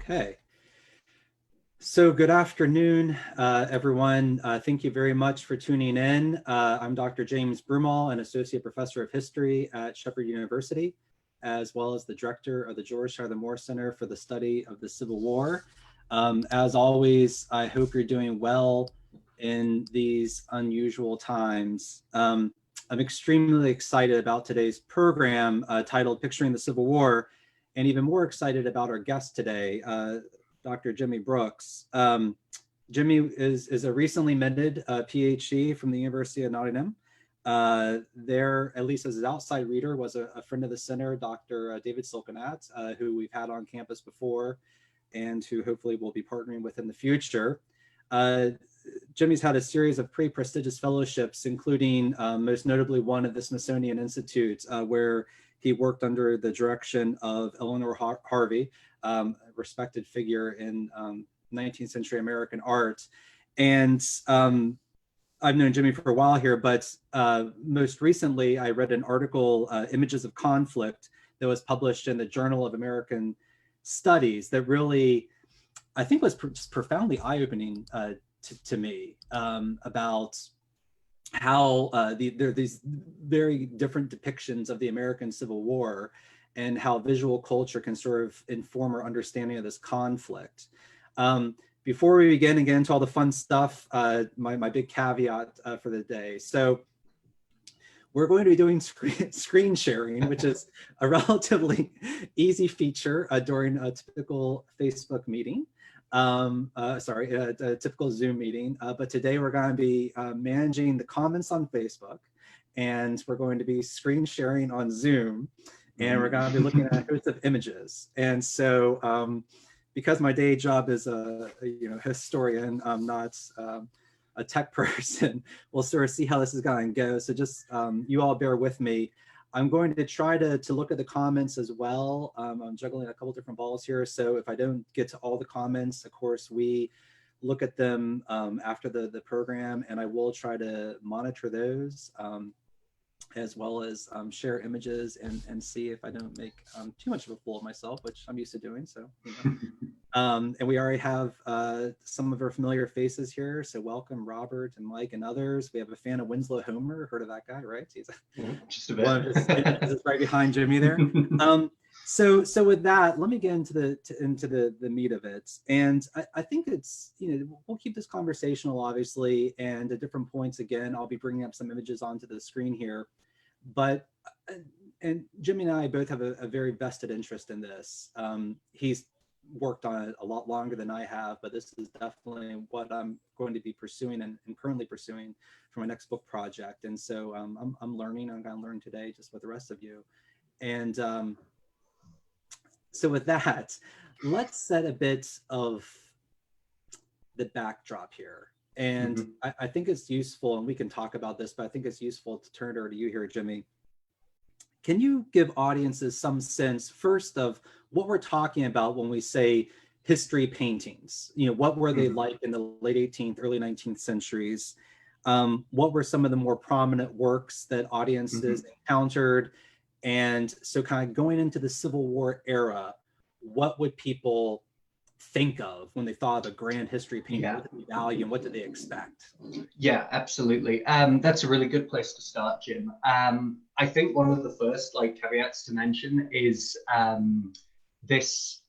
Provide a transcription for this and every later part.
Okay. So good afternoon, everyone. Thank you very much for tuning in. I'm Dr. James Broomall, an Associate Professor of History at Shepherd University, as well as the Director of the George Tyler Moore Center for the Study of the Civil War. As always, I hope you're doing well in these unusual times. I'm extremely excited about today's program titled Picturing the Civil War, and even more excited about our guest today, Dr. Jimmy Brookes. Jimmy is a recently minted PhD from the University of Nottingham. There, at least as an outside reader, was a friend of the center, Dr. David Silkenat, who we've had on campus before and who hopefully we'll be partnering with in the future. Jimmy's had a series of pretty prestigious fellowships, including most notably one at the Smithsonian Institute, where he worked under the direction of Eleanor Harvey, a respected figure in 19th century American art. And I've known Jimmy for a while here, but most recently I read an article, Images of Conflict, that was published in the Journal of American Studies that really, I think, was just profoundly eye-opening to me about how there are these very different depictions of the American Civil War and how visual culture can sort of inform our understanding of this conflict. Before we begin and get into all the fun stuff, my big caveat for the day. So we're going to be doing screen sharing, which is a relatively easy feature during a typical Facebook meeting. A typical Zoom meeting. But today we're going to be managing the comments on Facebook, and we're going to be screen sharing on Zoom, and we're going to be looking at hosts of images. And so because my day job is a historian, I'm not a tech person, we'll sort of see how this is going to go. So just you all bear with me. I'm going to try to look at the comments as well. I'm juggling a couple different balls here. So if I don't get to all the comments, of course, we look at them after the program, and I will try to monitor those as well as share images and see if I don't make too much of a fool of myself, which I'm used to doing. So, and we already have some of our familiar faces here. So welcome Robert and Mike and others. We have a fan of Winslow Homer. Heard of that guy, right? He's just a bit. One of his images right behind Jimmy there. So with that, let me get into the meat of it. And I think it's, we'll keep this conversational, obviously, and at different points, again, I'll be bringing up some images onto the screen here. But, and Jimmy and I both have a very vested interest in this. He's worked on it a lot longer than I have, but this is definitely what I'm going to be pursuing and currently pursuing for my next book project. And so I'm learning. I'm going to learn today just with the rest of you. And so with that, let's set a bit of the backdrop here. And I think it's useful, and we can talk about this, but I think it's useful to turn it over to you here, Jimmy. Can you give audiences some sense first of what we're talking about when we say history paintings? What were they like in the late 18th, early 19th centuries? What were some of the more prominent works that audiences encountered? And so kind of going into the Civil War era, what would people think of when they thought of a grand history painting? What did they value and what did they expect? Yeah, absolutely. That's a really good place to start, Jim. I think one of the first caveats to mention is this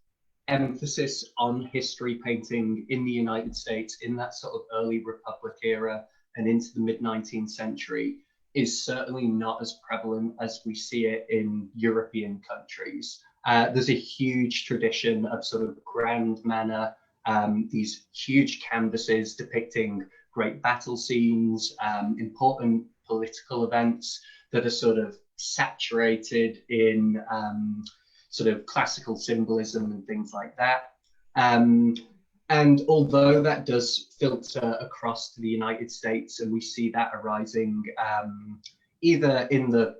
emphasis on history painting in the United States in that sort of early Republic era and into the mid-19th century is certainly not as prevalent as we see it in European countries. There's a huge tradition of sort of grand manner, these huge canvases depicting great battle scenes, important political events that are sort of saturated in sort of classical symbolism and things like that. And although that does filter across to the United States, and we see that arising either in the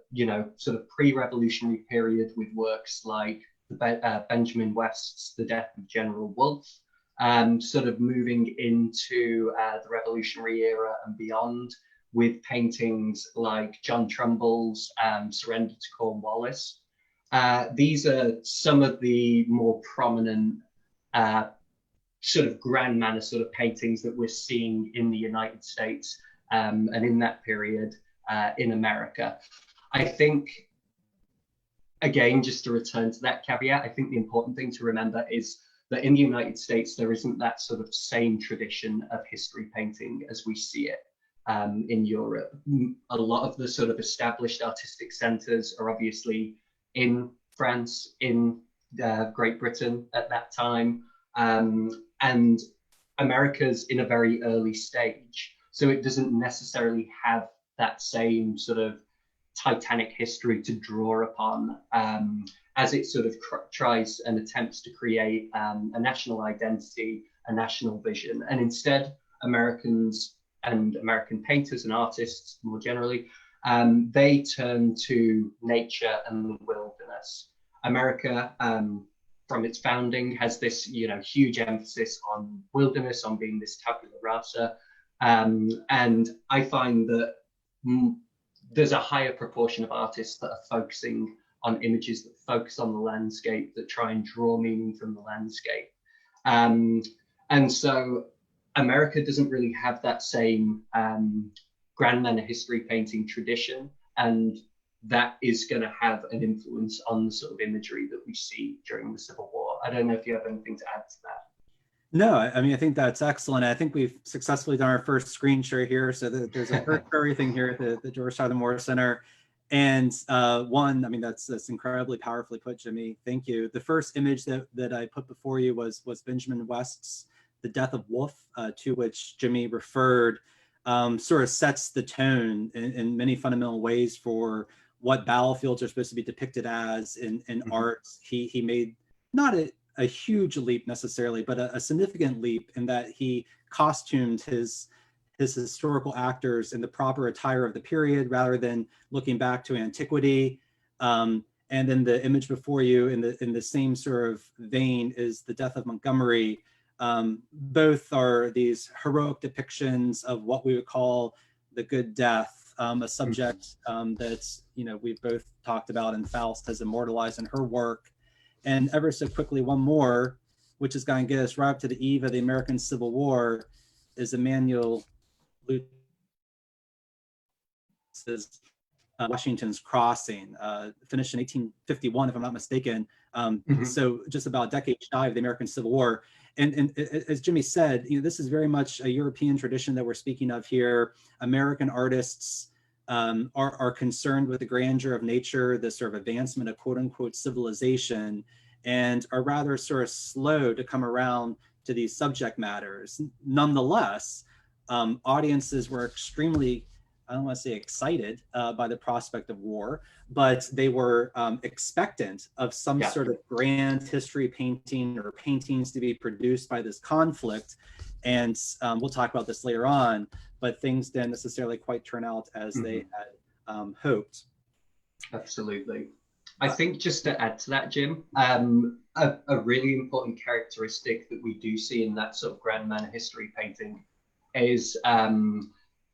sort of pre-revolutionary period with works like Benjamin West's The Death of General Wolfe, sort of moving into the Revolutionary era and beyond with paintings like John Trumbull's Surrender to Cornwallis. These are some of the more prominent sort of grand manner sort of paintings that we're seeing in the United States and in that period in America. I think, again, just to return to that caveat, I think the important thing to remember is that in the United States, there isn't that sort of same tradition of history painting as we see it in Europe. A lot of the sort of established artistic centers are obviously in France, in Great Britain at that time, and America's in a very early stage. So it doesn't necessarily have that same sort of titanic history to draw upon as it sort of tries and attempts to create a national identity, a national vision. And instead, Americans and American painters and artists more generally, they turn to nature and the wilderness. America, from its founding, has this huge emphasis on wilderness, on being this tabula rasa. And I find that there's a higher proportion of artists that are focusing on images that focus on the landscape, that try and draw meaning from the landscape. And so America doesn't really have that same grand manner history painting tradition, and that is going to have an influence on the sort of imagery that we see during the Civil War. I don't know if you have anything to add to that. No, I mean, I think that's excellent. I think we've successfully done our first screen share here. So there's a very thing here at the George Tyler Moore Center. And one, I mean, that's incredibly powerfully put, Jimmy. Thank you. The first image that I put before you was Benjamin West's The Death of Wolfe, to which Jimmy referred, sort of sets the tone in many fundamental ways for what battlefields are supposed to be depicted as in art. He made not a huge leap necessarily, but a significant leap in that he costumed his historical actors in the proper attire of the period rather than looking back to antiquity. And then the image before you in the same sort of vein is The Death of Montgomery. Both are these heroic depictions of what we would call the good death, a subject that's, we've both talked about and Faust has immortalized in her work. And ever so quickly, one more, which is going to get us right up to the eve of the American Civil War, is Emmanuel Lutz's Washington's Crossing, finished in 1851, if I'm not mistaken. So just about a decade shy of the American Civil War. And as Jimmy said, this is very much a European tradition that we're speaking of here. American artists are concerned with the grandeur of nature, the sort of advancement of quote unquote civilization, and are rather sort of slow to come around to these subject matters. Nonetheless, audiences were extremely, I don't want to say excited by the prospect of war, but they were expectant of some sort of grand history painting or paintings to be produced by this conflict. And we'll talk about this later on, but things didn't necessarily quite turn out as they had hoped. Absolutely. I think just to add to that, Jim, a really important characteristic that we do see in that sort of grand manner history painting is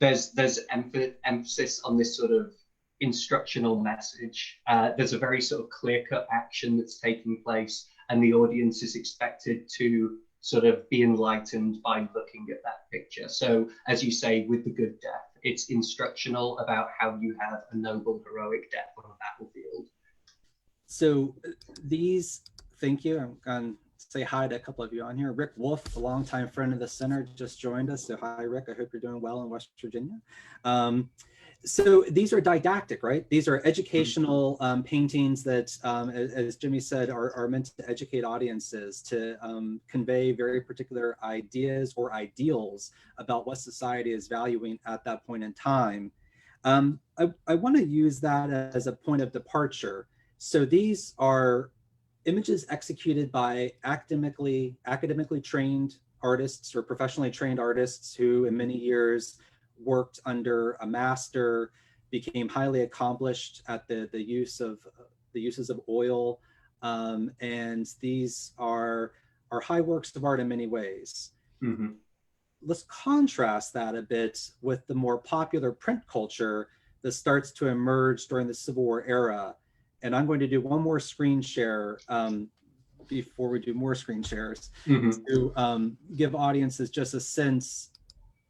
there's emphasis on this sort of instructional message. There's a very sort of clear-cut action that's taking place, and the audience is expected to sort of be enlightened by looking at that picture. So, as you say, with The Good Death, it's instructional about how you have a noble, heroic death on a battlefield. So these, thank you. I'm going to say hi to a couple of you on here. Rick Wolf, a longtime friend of the center, just joined us. So hi, Rick. I hope you're doing well in West Virginia. So these are didactic, right? These are educational paintings that, as Jimmy said, are meant to educate audiences, to convey very particular ideas or ideals about what society is valuing at that point in time. I want to use that as a point of departure. So these are images executed by academically trained artists or professionally trained artists who in many years worked under a master, became highly accomplished at the uses of oil, and these are high works of art in many ways. Let's contrast that a bit with the more popular print culture that starts to emerge during the Civil War era. And I'm going to do one more screen share before we do more screen shares, Mhm. to give audiences just a sense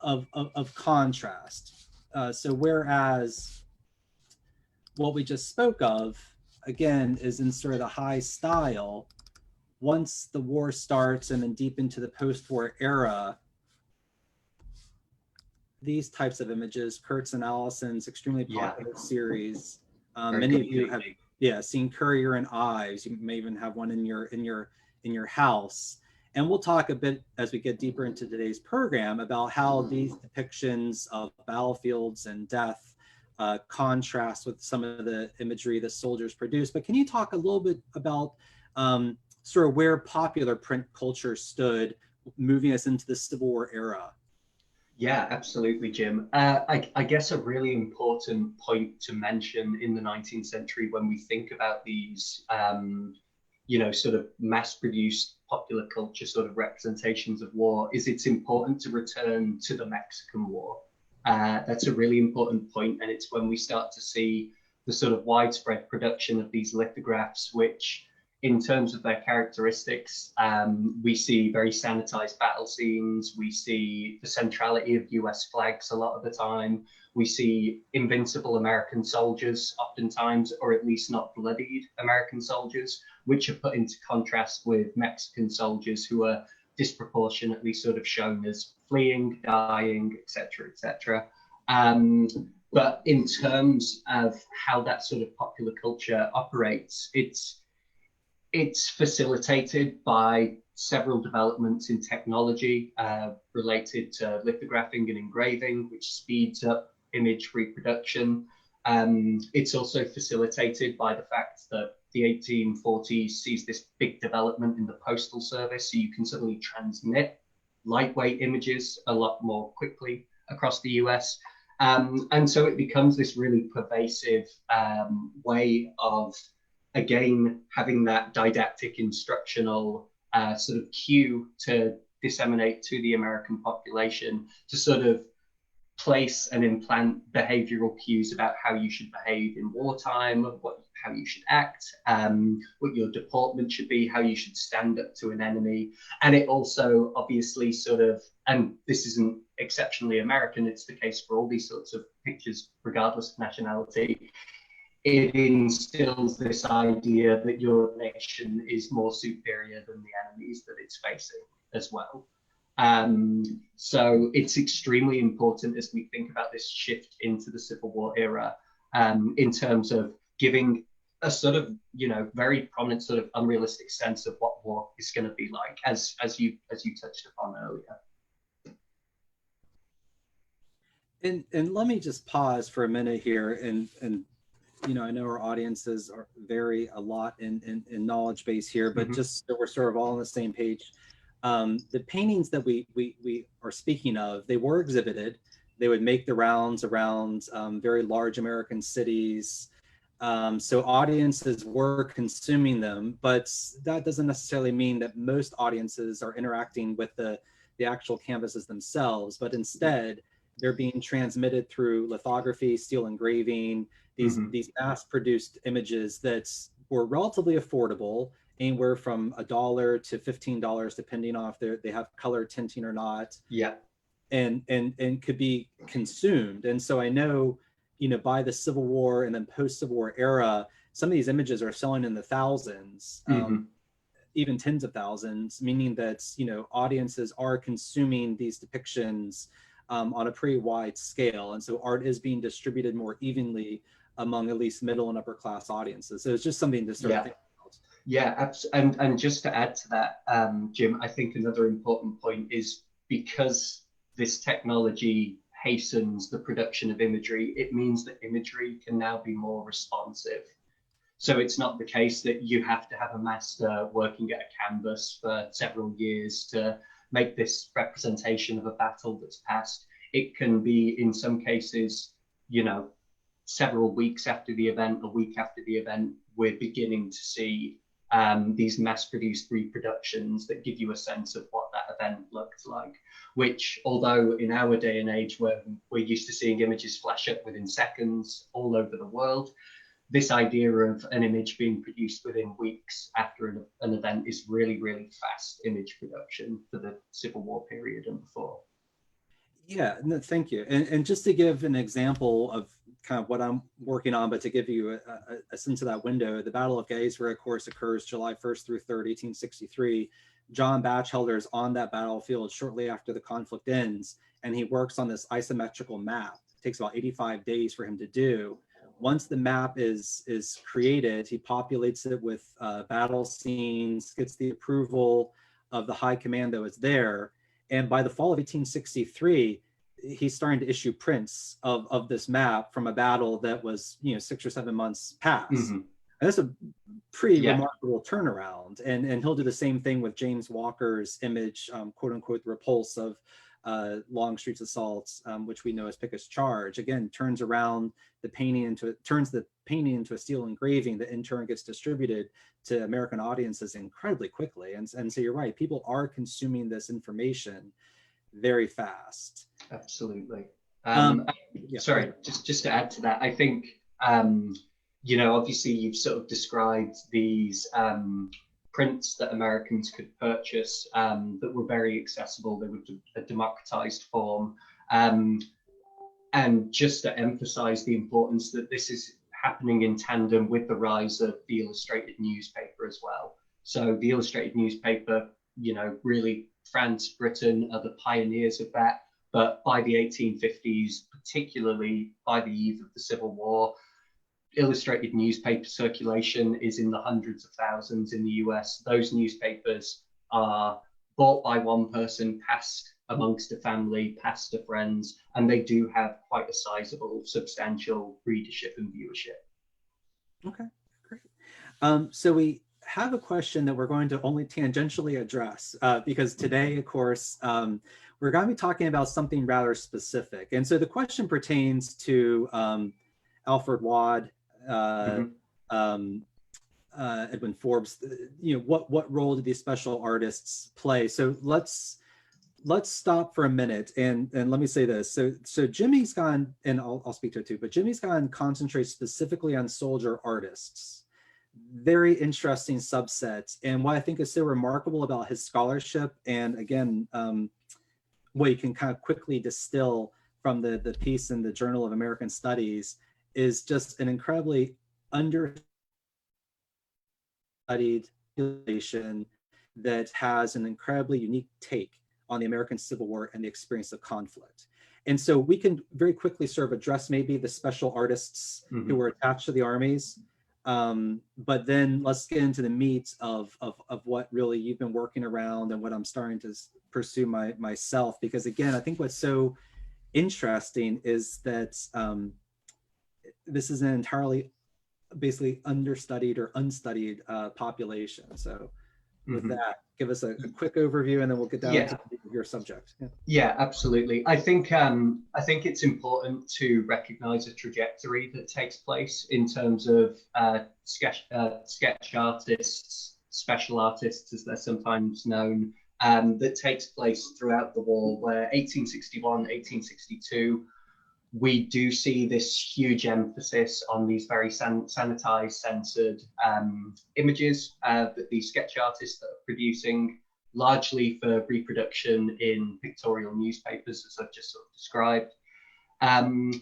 of contrast. So whereas what we just spoke of, again, is in sort of the high style, once the war starts and then deep into the post-war era, these types of images, Kurt's and Allison's extremely popular series, many of you have seen Courier and Ives. You may even have one in your house. And we'll talk a bit as we get deeper into today's program about how these depictions of battlefields and death contrast with some of the imagery that soldiers produce. But can you talk a little bit about sort of where popular print culture stood, moving us into the Civil War era? Yeah, absolutely, Jim. I guess a really important point to mention in the 19th century when we think about these, sort of mass-produced popular culture sort of representations of war is it's important to return to the Mexican War. That's a really important point, and it's when we start to see the sort of widespread production of these lithographs, which in terms of their characteristics, we see very sanitized battle scenes. We see the centrality of US flags a lot of the time. We see invincible American soldiers oftentimes, or at least not bloodied American soldiers, which are put into contrast with Mexican soldiers who are disproportionately sort of shown as fleeing, dying, etc., etc. But in terms of how that sort of popular culture operates, it's facilitated by several developments in technology related to lithographing and engraving, which speeds up image reproduction. It's also facilitated by the fact that the 1840s sees this big development in the postal service, so you can suddenly transmit lightweight images a lot more quickly across the US. And so it becomes this really pervasive way of, again, having that didactic instructional sort of cue to disseminate to the American population to sort of place and implant behavioral cues about how you should behave in wartime, how you should act, what your deportment should be, how you should stand up to an enemy. And it also obviously sort of, and this isn't exceptionally American, it's the case for all these sorts of pictures, regardless of nationality, it instills this idea that your nation is more superior than the enemies that it's facing as well. So it's extremely important as we think about this shift into the Civil War era, in terms of giving a sort of, very prominent sort of unrealistic sense of what war is going to be like, as you touched upon earlier. And let me just pause for a minute here and I know our audiences vary a lot in knowledge base here, but just so we're sort of all on the same page. The paintings that we are speaking of, they were exhibited. They would make the rounds around very large American cities. So audiences were consuming them, but that doesn't necessarily mean that most audiences are interacting with the actual canvases themselves, but instead they're being transmitted through lithography, steel engraving, these mass-produced images that were relatively affordable, anywhere from $1 to $15, depending on if they have color tinting or not. Yeah. And could be consumed. And so I know, by the Civil War and then post-Civil War era, some of these images are selling in the thousands, even tens of thousands, meaning that, audiences are consuming these depictions on a pretty wide scale. And so art is being distributed more evenly among at least middle and upper class audiences. So it's just something to sort of think about. Yeah, and just to add to that, Jim, I think another important point is because this technology hastens the production of imagery, it means that imagery can now be more responsive. So it's not the case that you have to have a master working at a canvas for several years to make this representation of a battle that's passed. It can be, in some cases, several weeks after the event, a week after the event, we're beginning to see these mass-produced reproductions that give you a sense of what that event looked like, which, although in our day and age where we're used to seeing images flash up within seconds all over the world, this idea of an image being produced within weeks after an event is really, really fast image production for the Civil War period and before. Yeah, no, thank you. And just to give an example of kind of what I'm working on, but to give you a sense of that window, the Battle of Gettysburg, of course, occurs July 1st through 3rd, 1863. John Batchelder is on that battlefield shortly after the conflict ends, and he works on this isometrical map. It takes about 85 days for him to do. Once the map is created, he populates it with battle scenes, gets the approval of the high command that was there. And by the fall of 1863, he's starting to issue prints of this map from a battle that was, 6 or 7 months past. Mm-hmm. And that's a pretty remarkable turnaround. And he'll do the same thing with James Walker's image, quote unquote, the repulse of Longstreet's assaults, which we know as Pickett's charge. Again, turns the painting into a steel engraving that in turn gets distributed to American audiences incredibly quickly. And so you're right, people are consuming this information very fast. Absolutely. Yeah. Sorry, just to add to that, I think, obviously you've sort of described these prints that Americans could purchase that were very accessible. They were a democratized form. And just to emphasize the importance that this is happening in tandem with the rise of the illustrated newspaper as well. So the illustrated newspaper, really France, Britain are the pioneers of that. But by the 1850s, particularly by the eve of the Civil War, illustrated newspaper circulation is in the hundreds of thousands in the US. Those newspapers are bought by one person, passed amongst a family, passed to friends, and they do have quite a sizable, substantial readership and viewership. Okay, great. So we have a question that we're going to only tangentially address because today, of course, we're going to be talking about something rather specific. And so the question pertains to Alfred Wad, Edwin Forbes. What role did these special artists play? So let's stop for a minute and let me say this. So Jimmy's gone, and I'll speak to it too, but Jimmy's gone concentrate specifically on soldier artists. Very interesting subset. And what I think is so remarkable about his scholarship, and again, what you can kind of quickly distill from the piece in the Journal of American Studies, is just an incredibly understudied population that has an incredibly unique take on the American Civil War and the experience of conflict. And so we can very quickly sort of address maybe the special artists who were attached to the armies, but then let's get into the meat of what really you've been working around and what I'm starting to pursue myself. Because again, I think what's so interesting is that this is an entirely basically understudied or unstudied population. So with that, give us a quick overview and then we'll get down to your subject. Yeah, absolutely. I think it's important to recognize a trajectory that takes place in terms of sketch artists, special artists as they're sometimes known, that takes place throughout the war, where 1861, 1862, we do see this huge emphasis on these very sanitized, censored images that these sketch artists are producing, largely for reproduction in pictorial newspapers, as I've just sort of described. And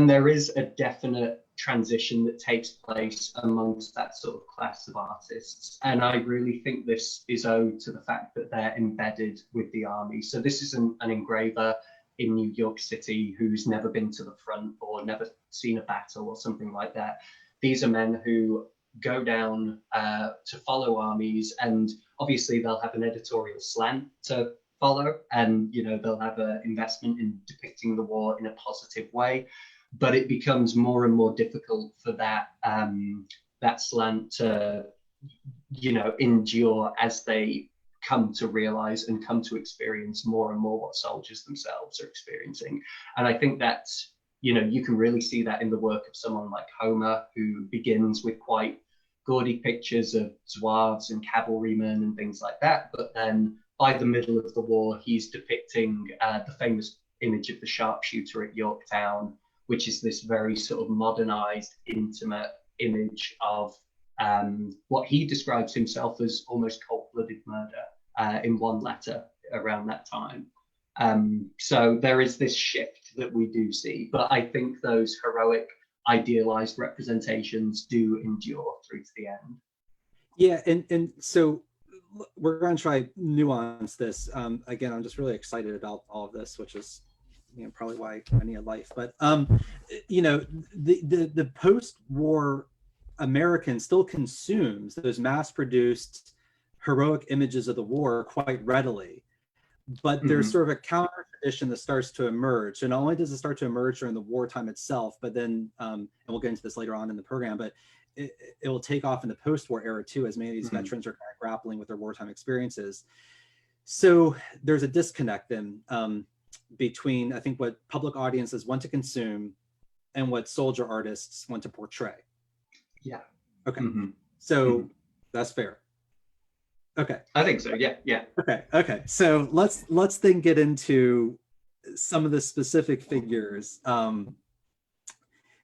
there is a definite transition that takes place amongst that sort of class of artists. And I really think this is owed to the fact that they're embedded with the army. So this is an engraver in New York City who's never been to the front or never seen a battle or something like that. These are men who go down to follow armies, and obviously they'll have an editorial slant to follow, and they'll have an investment in depicting the war in a positive way. But it becomes more and more difficult for that slant to endure as they come to realize and come to experience more and more what soldiers themselves are experiencing. And I think that's, you can really see that in the work of someone like Homer, who begins with quite gaudy pictures of zouaves and cavalrymen and things like that. But then by the middle of the war, he's depicting the famous image of the sharpshooter at Yorktown, which is this very sort of modernized, intimate image of what he describes himself as almost cold-blooded murder in one letter around that time. So there is this shift that we do see, but I think those heroic, idealized representations do endure through to the end. Yeah, and so we're going to try nuance this. Again, I'm just really excited about all of this, which is probably why I need a life. But the post-war American still consumes those mass-produced heroic images of the war quite readily. But there's sort of a counter tradition that starts to emerge. And not only does it start to emerge during the wartime itself, but then, and we'll get into this later on in the program, but it will take off in the post-war era too, as many of these veterans are kind of grappling with their wartime experiences. So there's a disconnect then between, I think, what public audiences want to consume and what soldier artists want to portray. Yeah. Okay. So that's fair. Okay. I think so. Yeah. Yeah. Okay. So let's then get into some of the specific figures,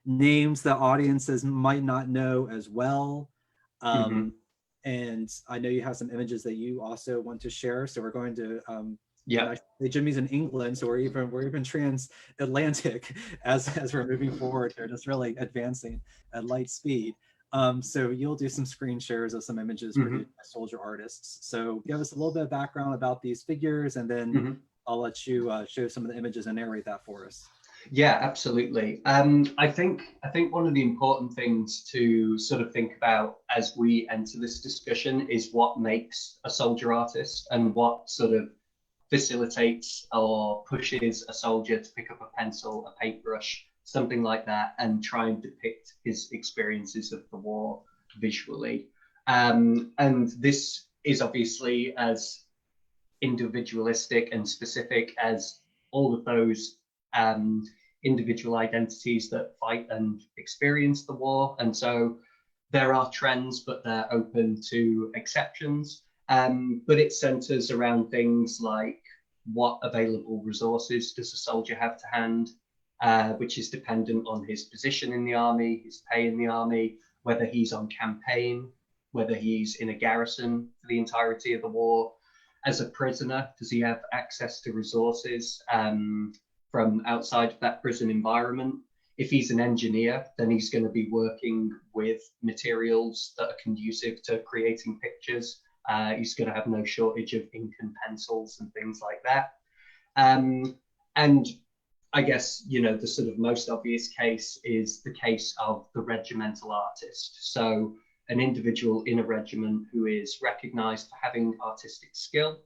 names that audiences might not know as well. And I know you have some images that you also want to share. So we're going to Jimmy's in England, so we're even transatlantic as we're moving forward here, just really advancing at light speed. So you'll do some screen shares of some images produced by soldier artists. So give us a little bit of background about these figures, and then I'll let you show some of the images and narrate that for us. Yeah, absolutely. I think one of the important things to sort of think about as we enter this discussion is what makes a soldier artist and what sort of facilitates or pushes a soldier to pick up a pencil, a paintbrush, something like that, and try and depict his experiences of the war visually. And this is obviously as individualistic and specific as all of those individual identities that fight and experience the war. And so there are trends, but they're open to exceptions. But it centers around things like what available resources does a soldier have to hand, which is dependent on his position in the army, his pay in the army, whether he's on campaign, whether he's in a garrison for the entirety of the war. As a prisoner, does he have access to resources from outside of that prison environment? If he's an engineer, then he's going to be working with materials that are conducive to creating pictures. He's going to have no shortage of ink and pencils and things like that. And I guess, the sort of most obvious case is the case of the regimental artist. So an individual in a regiment who is recognized for having artistic skill.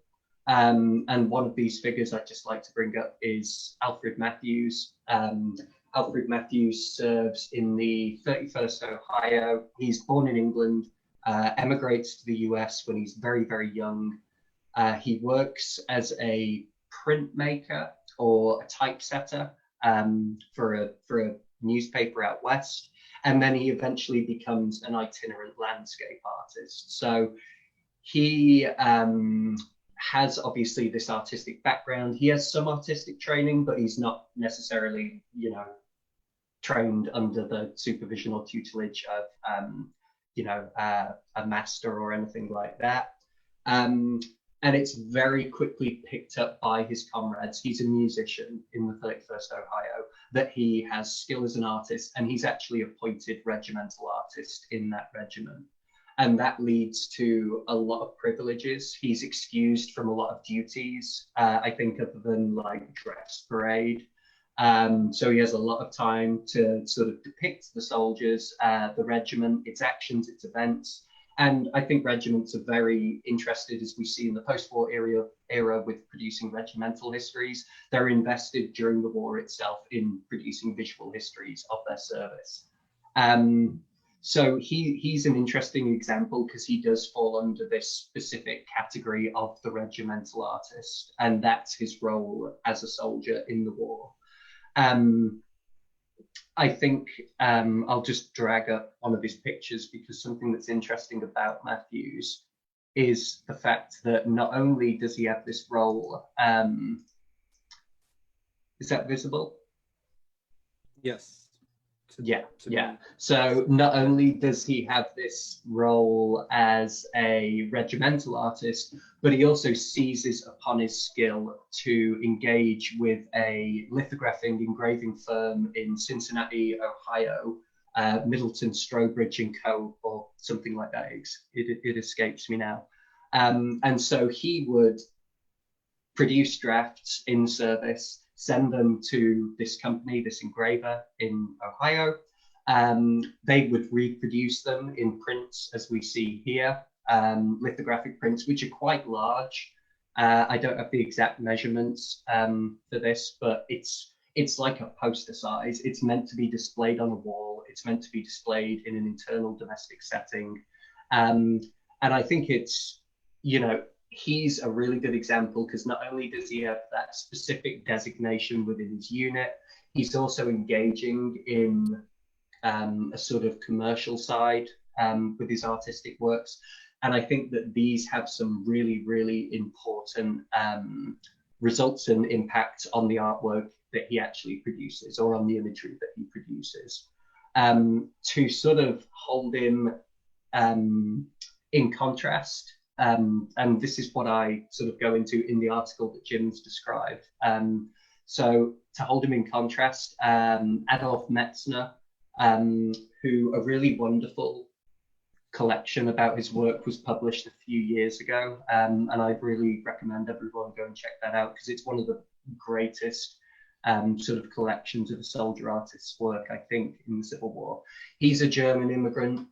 And one of these figures I'd just like to bring up is Alfred Matthews. Alfred Matthews serves in the 31st Ohio. He's born in England, emigrates to the US when he's very, very young. He works as a printmaker or a typesetter for a newspaper out west. And then he eventually becomes an itinerant landscape artist. So he has obviously this artistic background. He has some artistic training, but he's not necessarily, trained under the supervision or tutelage of, a master or anything like that. And it's very quickly picked up by his comrades. He's a musician in the 31st Ohio, that he has skill as an artist, and he's actually appointed regimental artist in that regiment. And that leads to a lot of privileges. He's excused from a lot of duties, I think, other than like dress parade. So he has a lot of time to sort of depict the soldiers, the regiment, its actions, its events. And I think regiments are very interested, as we see in the post-war era with producing regimental histories. They're invested during the war itself in producing visual histories of their service. So he's an interesting example because he does fall under this specific category of the regimental artist, and that's his role as a soldier in the war. I think I'll just drag up one of his pictures, because something that's interesting about Matthews is the fact that not only does he have this role, is that visible? Yes. Yeah. So not only does he have this role as a regimental artist, but he also seizes upon his skill to engage with a lithographing engraving firm in Cincinnati, Ohio, Middleton, Strobridge and Co., or something like that. It escapes me now. And so he would produce drafts in service, send them to this company, this engraver in Ohio. They would reproduce them in prints, as we see here, lithographic prints, which are quite large. I don't have the exact measurements for this, but it's like a poster size. It's meant to be displayed on a wall. It's meant to be displayed in an internal domestic setting. And I think it's, you know, he's a really good example because not only does he have that specific designation within his unit, he's also engaging in a sort of commercial side with his artistic works. And I think that these have some really, really important results and impact on the artwork that he actually produces, or on the imagery that he produces. To sort of hold him in contrast, and this is what I sort of go into in the article that Jim's described. So to hold him in contrast, Adolf Metzner, who a really wonderful collection about his work was published a few years ago, and I'd really recommend everyone go and check that out because it's one of the greatest sort of collections of a soldier artist's work, I think, in the Civil War. He's a German immigrant.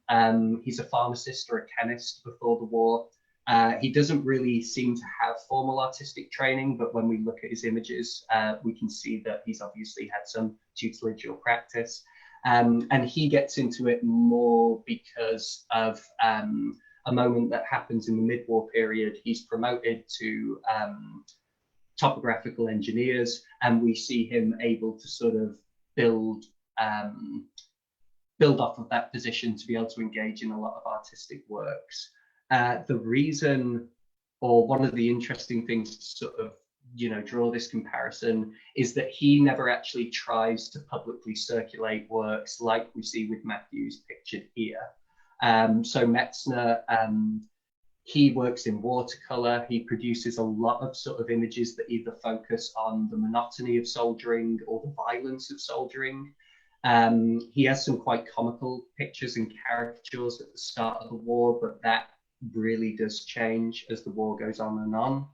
He's a pharmacist or a chemist before the war. He doesn't really seem to have formal artistic training, but when we look at his images, we can see that he's obviously had some tutelage or practice. And he gets into it more because of a moment that happens in the mid-war period. He's promoted to topographical engineers, and we see him able to sort of build off of that position to be able to engage in a lot of artistic works. The reason, or one of the interesting things to sort of, you know, draw this comparison is that he never actually tries to publicly circulate works like we see with Matthews pictured here. So Metzner, he works in watercolor. He produces a lot of sort of images that either focus on the monotony of soldiering or the violence of soldiering. He has some quite comical pictures and caricatures at the start of the war, but that really does change as the war goes on and on.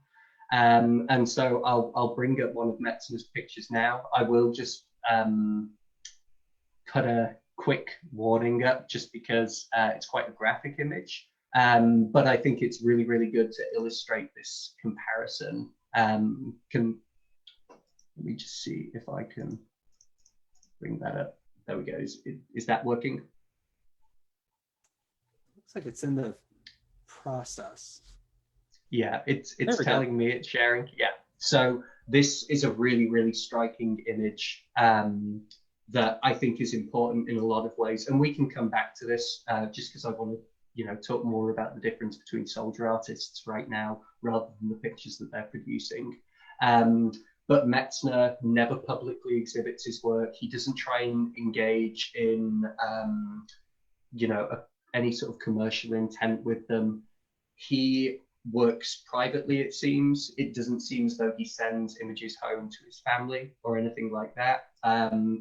And so I'll bring up one of Metzner's pictures now. I will just put a quick warning up just because it's quite a graphic image. But I think it's really, really good to illustrate this comparison. Let me just see if I can bring that up. There we go. Is that working? Looks like it's in the process. Yeah, it's telling me it's sharing. Yeah. So this is a really, really striking image that I think is important in a lot of ways. And we can come back to this just because I want to, you know, talk more about the difference between soldier artists right now rather than the pictures that they're producing. But Metzner never publicly exhibits his work. He doesn't try and engage in, you know, any sort of commercial intent with them. He works privately, it seems. It doesn't seem as though he sends images home to his family or anything like that.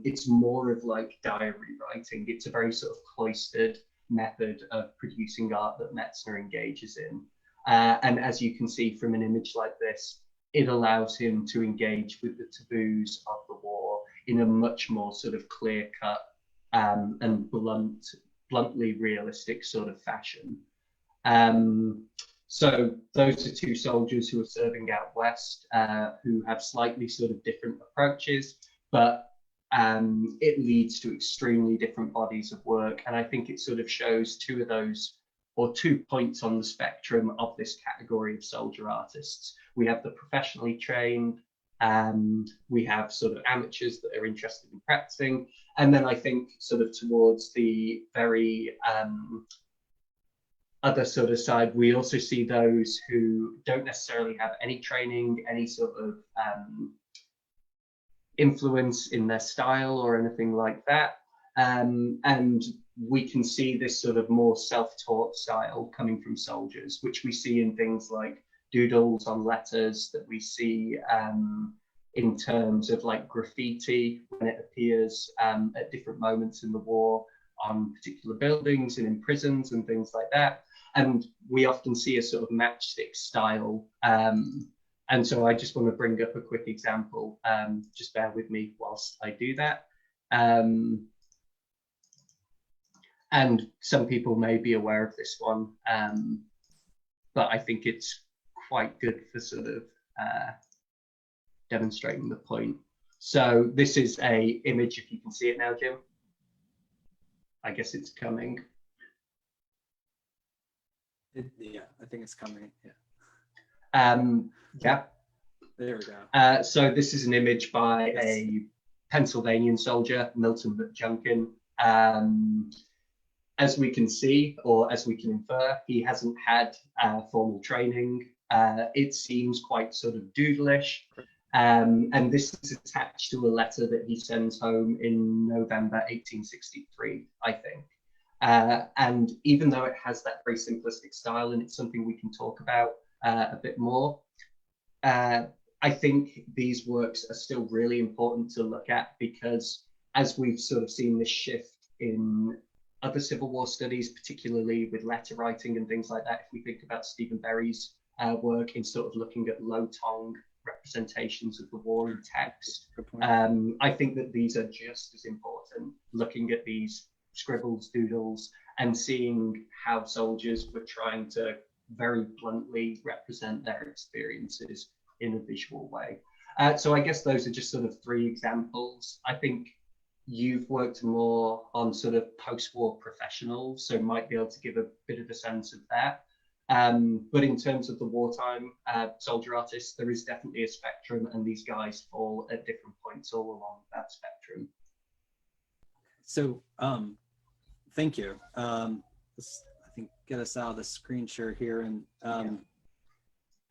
It's more of like diary writing. It's a very sort of cloistered method of producing art that Metzner engages in. And as you can see from an image like this, it allows him to engage with the taboos of the war in a much more sort of clear-cut and bluntly realistic sort of fashion. So those are two soldiers who are serving out west, who have slightly sort of different approaches, but it leads to extremely different bodies of work. And I think it sort of shows two of those, or 2 points on the spectrum of this category of soldier artists. We have the professionally trained, we have sort of amateurs that are interested in practicing. And then I think sort of towards the very other sort of side, we also see those who don't necessarily have any training, any sort of influence in their style or anything like that. And we can see this sort of more self-taught style coming from soldiers, which we see in things like doodles on letters, that we see in terms of like graffiti when it appears at different moments in the war on particular buildings and in prisons and things like that. And we often see a sort of matchstick style. And so I just want to bring up a quick example. Just bear with me whilst I do that. And some people may be aware of this one, but I think it's quite good for sort of demonstrating the point. So this is a image, if you can see it now, Jim. I guess it's coming. Yeah, I think it's coming. Yeah. Yeah. There we go. So this is an image by a Pennsylvanian soldier, Milton McJunkin. As we can see, or as we can infer, he hasn't had formal training. It seems quite sort of doodlish. And this is attached to a letter that he sends home in November 1863, I think. And even though it has that very simplistic style, and it's something we can talk about a bit more, I think these works are still really important to look at, because as we've sort of seen this shift in other Civil War studies, particularly with letter writing and things like that, if we think about Stephen Berry's work in sort of looking at low tongue representations of the war in text, I think that these are just as important, looking at these scribbles, doodles, and seeing how soldiers were trying to very bluntly represent their experiences in a visual way. So I guess those are just sort of three examples. I think you've worked more on sort of post-war professionals, so might be able to give a bit of a sense of that. But in terms of the wartime soldier artists, there is definitely a spectrum, and these guys fall at different points all along that spectrum. So thank you. Let's, I think, get us out of the screen share here and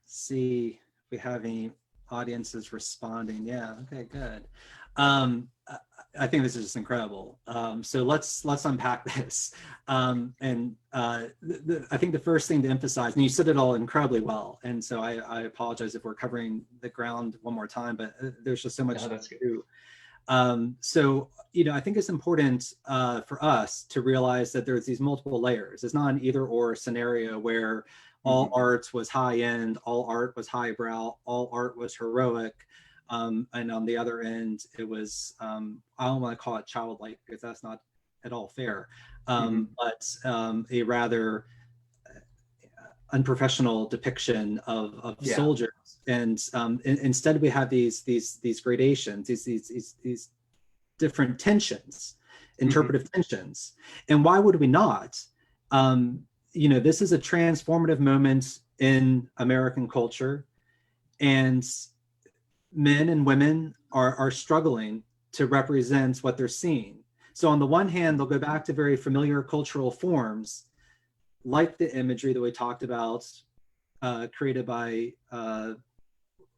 see if we have any audiences responding. Yeah, okay, good. I think this is just incredible. So let's unpack this. I think the first thing to emphasize, and you said it all incredibly well, and so I apologize if we're covering the ground one more time, but there's just so much to do. So, you know, I think it's important for us to realize that there's these multiple layers. It's not an either or scenario where all art was high end, all art was highbrow, all art was heroic. And on the other end, it was, I don't want to call it childlike because that's not at all fair, but a rather unprofessional depiction of soldiers. And instead we have these gradations, these different tensions, interpretive tensions. And why would we not? You know, this is a transformative moment in American culture, and men and women are struggling to represent what they're seeing. So on the one hand, they'll go back to very familiar cultural forms, like the imagery that we talked about, created by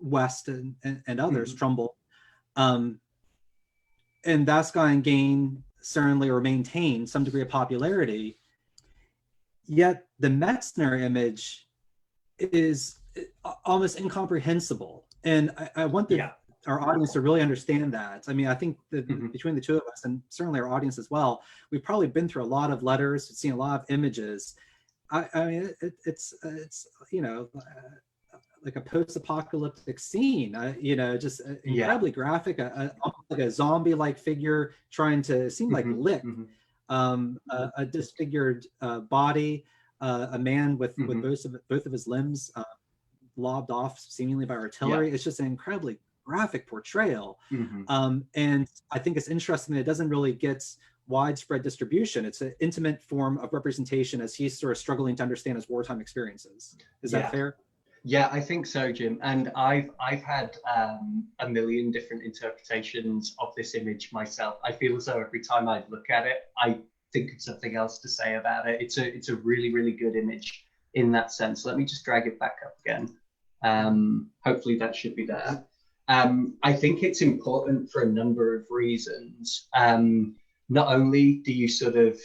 West and others, Trumbull. And that's going to gain certainly, or maintain some degree of popularity. Yet the Metzner image is almost incomprehensible. And I want our audience to really understand that. I mean, I think that between the two of us, and certainly our audience as well, we've probably been through a lot of letters, seen a lot of images. I mean, it's you know, like a post-apocalyptic scene, you know, just incredibly graphic, like a zombie-like figure trying to seem like lick, a disfigured body, a man with both of his limbs lobbed off seemingly by artillery. It's just an incredibly graphic portrayal. And I think it's interesting that it doesn't really get widespread distribution. It's an intimate form of representation as he's sort of struggling to understand his wartime experiences. Is that fair? Yeah, I think so, Jim. And I've had a million different interpretations of this image myself. I feel as though every time I look at it, I think of something else to say about it. It's a really, really good image in that sense. Let me just drag it back up again. Hopefully that should be there. I think it's important for a number of reasons. not only do you sort of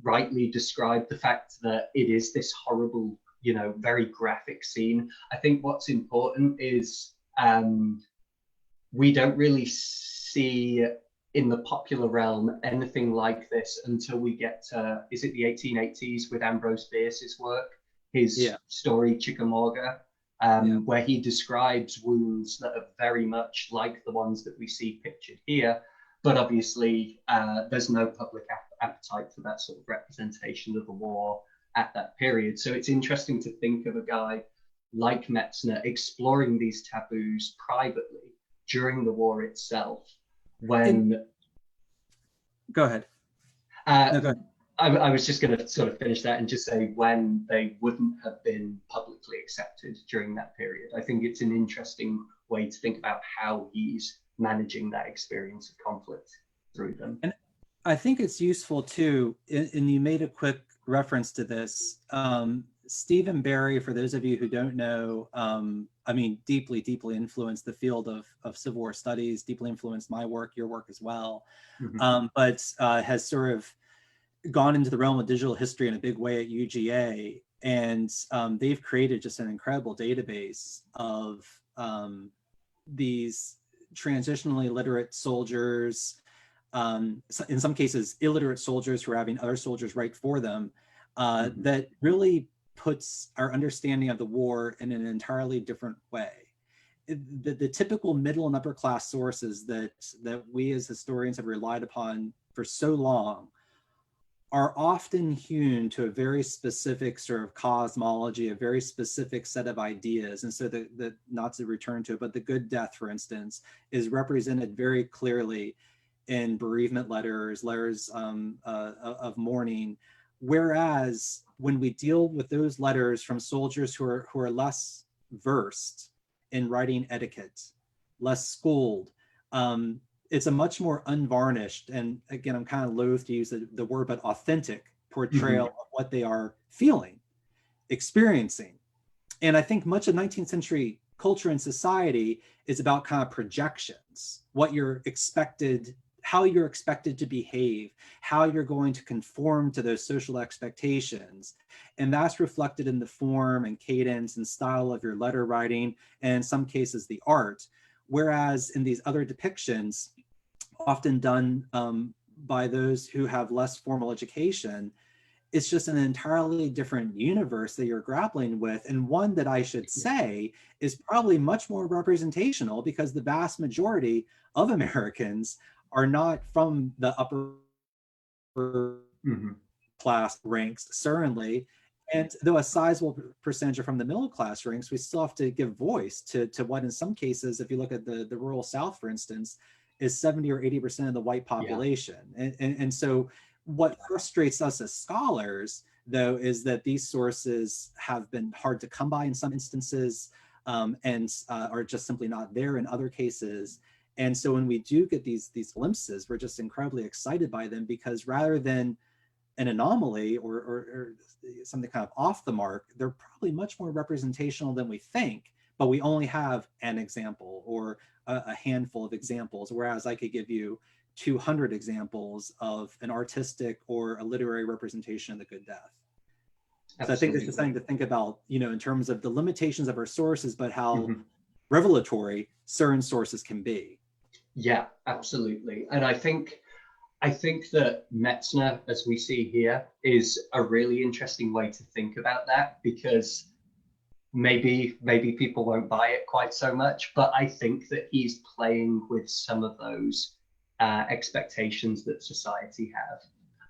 rightly describe the fact that it is this horrible, very graphic scene, I think what's important is we don't really see in the popular realm anything like this until we get to, is it the 1880s with Ambrose Bierce's work, his story Chickamauga, where he describes wounds that are very much like the ones that we see pictured here. But obviously, there's no public appetite for that sort of representation of the war at that period. So it's interesting to think of a guy like Metzner exploring these taboos privately during the war itself. When go ahead. No, go ahead. I was just going to sort of finish that and just say when they wouldn't have been publicly accepted during that period. I think it's an interesting way to think about how he's managing that experience of conflict through them. And I think it's useful too, and you made a quick reference to this. Stephen Barry, for those of you who don't know, deeply, deeply influenced the field of Civil War studies, deeply influenced my work, your work as well, but has sort of gone into the realm of digital history in a big way at UGA. And they've created just an incredible database of these transitionally literate soldiers, in some cases illiterate soldiers who are having other soldiers write for them, that really puts our understanding of the war in an entirely different way. The typical middle and upper class sources that we as historians have relied upon for so long are often hewn to a very specific sort of cosmology, a very specific set of ideas. And so the not to return to it, but the good death, for instance, is represented very clearly in bereavement letters of mourning. Whereas when we deal with those letters from soldiers who are less versed in writing etiquette, less schooled, it's a much more unvarnished, and again, I'm kind of loath to use the word, but authentic portrayal of what they are feeling, experiencing. And I think much of 19th century culture and society is about kind of projections, what you're expected, how you're expected to behave, how you're going to conform to those social expectations. And that's reflected in the form and cadence and style of your letter writing, and in some cases the art. Whereas in these other depictions, often done by those who have less formal education, it's just an entirely different universe that you're grappling with, and one that I should say is probably much more representational, because the vast majority of Americans are not from the upper class ranks, certainly. And though a sizable percentage are from the middle class ranks, we still have to give voice to what in some cases, if you look at the rural South, for instance, is 70 or 80% of the white population. And so what frustrates us as scholars, though, is that these sources have been hard to come by in some instances, and are just simply not there in other cases. And so when we do get these glimpses, we're just incredibly excited by them, because rather than an anomaly or something kind of off the mark, they're probably much more representational than we think, but we only have an example or a handful of examples, whereas I could give you 200 examples of an artistic or a literary representation of the good death. Absolutely. So I think this is something to think about, in terms of the limitations of our sources, but how revelatory certain sources can be. Yeah, absolutely. And I think that Metzner, as we see here, is a really interesting way to think about that, because maybe people won't buy it quite so much, but I think that he's playing with some of those expectations that society have.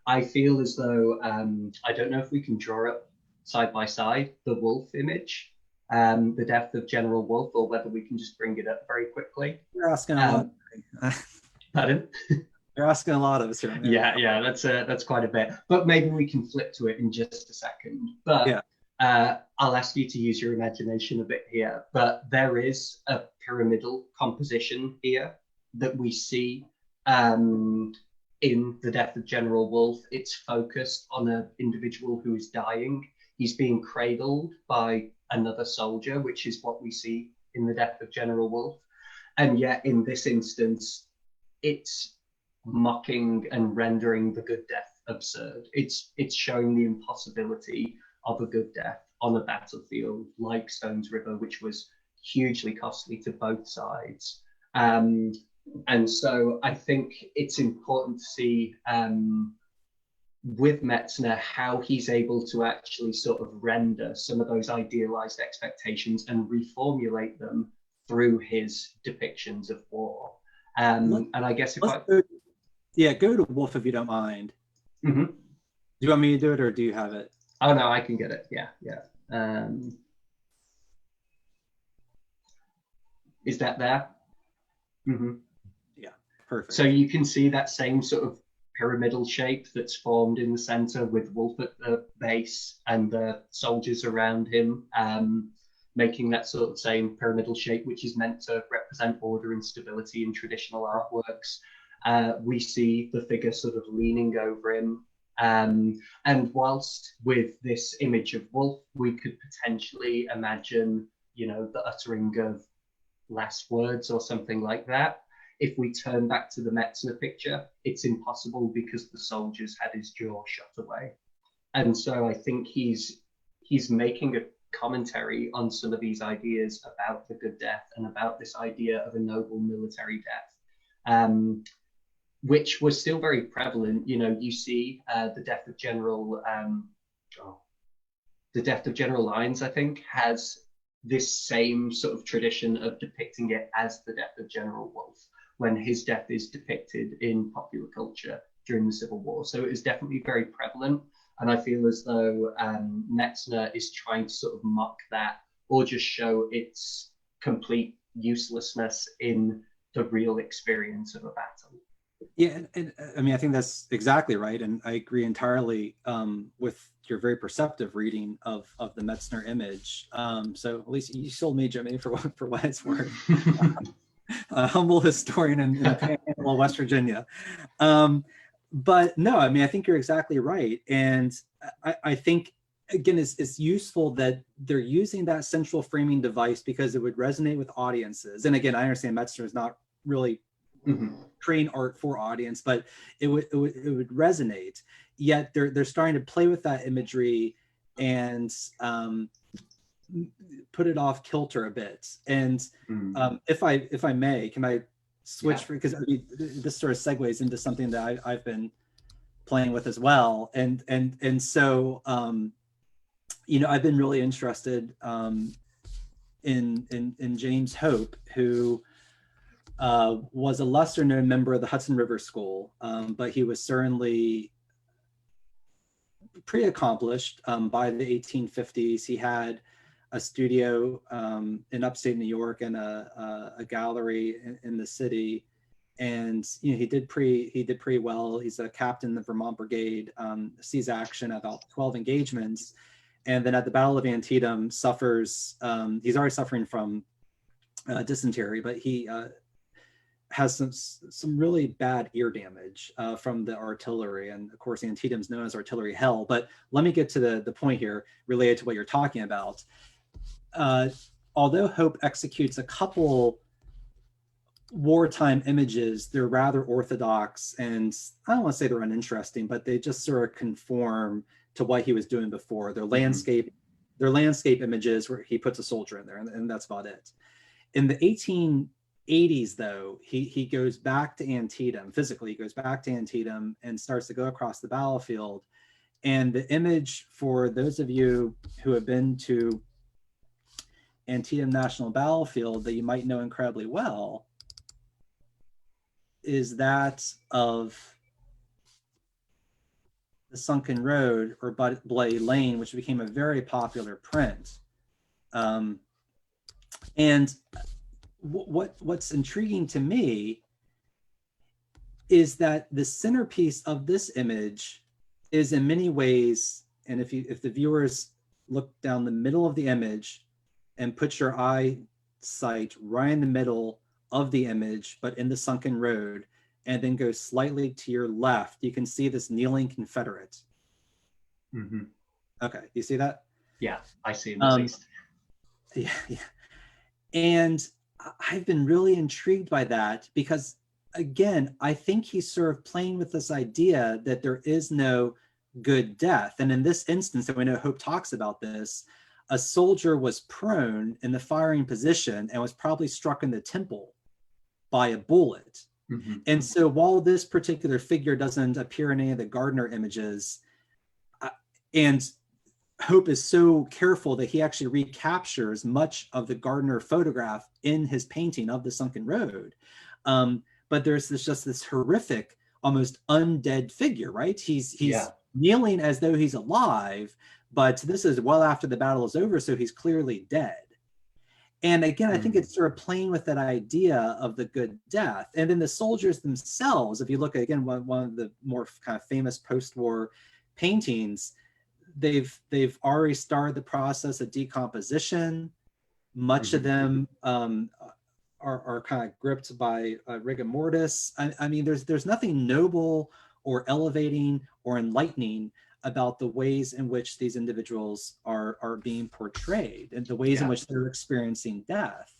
I feel as though, I don't know if we can draw up side by side the wolf image, the death of General Wolfe, or whether we can just bring it up very quickly. You're asking a lot. Pardon? You're asking a lot of us here. Yeah, that's quite a bit. But maybe we can flip to it in just a second. But I'll ask you to use your imagination a bit here. But there is a pyramidal composition here that we see in the death of General Wolfe. It's focused on an individual who is dying. He's being cradled by another soldier, which is what we see in the death of General Wolfe. And yet in this instance, it's mocking and rendering the good death absurd. It's showing the impossibility of a good death on a battlefield like Stones River, which was hugely costly to both sides. And so I think it's important to see with Metzner how he's able to actually sort of render some of those idealized expectations and reformulate them through his depictions of war. And I guess if I... Go to Wolf if you don't mind. Mm-hmm. Do you want me to do it or do you have it? Oh, no, I can get it. Yeah. Is that there? Mm-hmm. Yeah, perfect. So you can see that same sort of pyramidal shape that's formed in the center with Wolf at the base and the soldiers around him, making that sort of same pyramidal shape, which is meant to represent order and stability in traditional artworks. We see the figure sort of leaning over him. And whilst with this image of Wolf, we could potentially imagine, the uttering of last words or something like that. If we turn back to the Metzner picture, it's impossible because the soldiers had his jaw shut away. And so I think he's making a commentary on some of these ideas about the good death and about this idea of a noble military death, which was still very prevalent. You see the death of General Lyons, I think, has this same sort of tradition of depicting it as the death of General Wolfe, when his death is depicted in popular culture during the Civil War. So it is definitely very prevalent. And I feel as though Metzner is trying to sort of mock that or just show its complete uselessness in the real experience of a battle. Yeah, and I mean, I think that's exactly right. And I agree entirely with your very perceptive reading of the Metzner image. So at least you sold me, Jimmy, for what it's worth. A humble historian in the Panhandle of West Virginia. But no, I mean, I think you're exactly right. And I think, again, it's useful that they're using that central framing device because it would resonate with audiences. And again, I understand Metzner is not really creating art for audience, but it would resonate. Yet they're starting to play with that imagery and put it off kilter a bit. And if I may, can I switch because I mean, this sort of segues into something that I've been playing with as well. And so I've been really interested in James Hope, who was a lesser known member of the Hudson River School, but he was certainly pretty accomplished by the 1850s. He had a studio in upstate New York and a gallery in the city, and he did pretty well. He's a captain in the Vermont Brigade, sees action at about 12 engagements, and then at the Battle of Antietam suffers. He's already suffering from dysentery, but he has some really bad ear damage from the artillery. And of course, Antietam's known as artillery hell. But let me get to the point here related to what you're talking about. Although Hope executes a couple wartime images, they're rather orthodox, and I don't want to say they're uninteresting, but they just sort of conform to what he was doing before. They're landscape images where he puts a soldier in there, and that's about it. In the 1880s, though, he goes back to Antietam, physically, he goes back to Antietam and starts to go across the battlefield. And the image, for those of you who have been to Antietam National Battlefield that you might know incredibly well, is that of the Sunken Road, or Bloody Lane, which became a very popular print. And what's intriguing to me is that the centerpiece of this image is in many ways, and if the viewers look down the middle of the image and put your eyesight right in the middle of the image, but in the sunken road, and then go slightly to your left, you can see this kneeling Confederate. Okay, you see that? Yeah, I see him at least. Yeah. And I've been really intrigued by that because again, I think he's sort of playing with this idea that there is no good death. And in this instance, and we know Hope talks about this, a soldier was prone in the firing position and was probably struck in the temple by a bullet. Mm-hmm. And so while this particular figure doesn't appear in any of the Gardner images, and Hope is so careful that he actually recaptures much of the Gardner photograph in his painting of the sunken road. But there's just this horrific, almost undead figure, right? He's kneeling as though he's alive, but this is well after the battle is over, so he's clearly dead. And again, I think it's sort of playing with that idea of the good death. And then the soldiers themselves, if you look at, again, one of the more kind of famous post-war paintings, they've already started the process of decomposition. Much of them are kind of gripped by rigor mortis. I mean, there's nothing noble or elevating or enlightening about the ways in which these individuals are being portrayed and the ways in which they're experiencing death.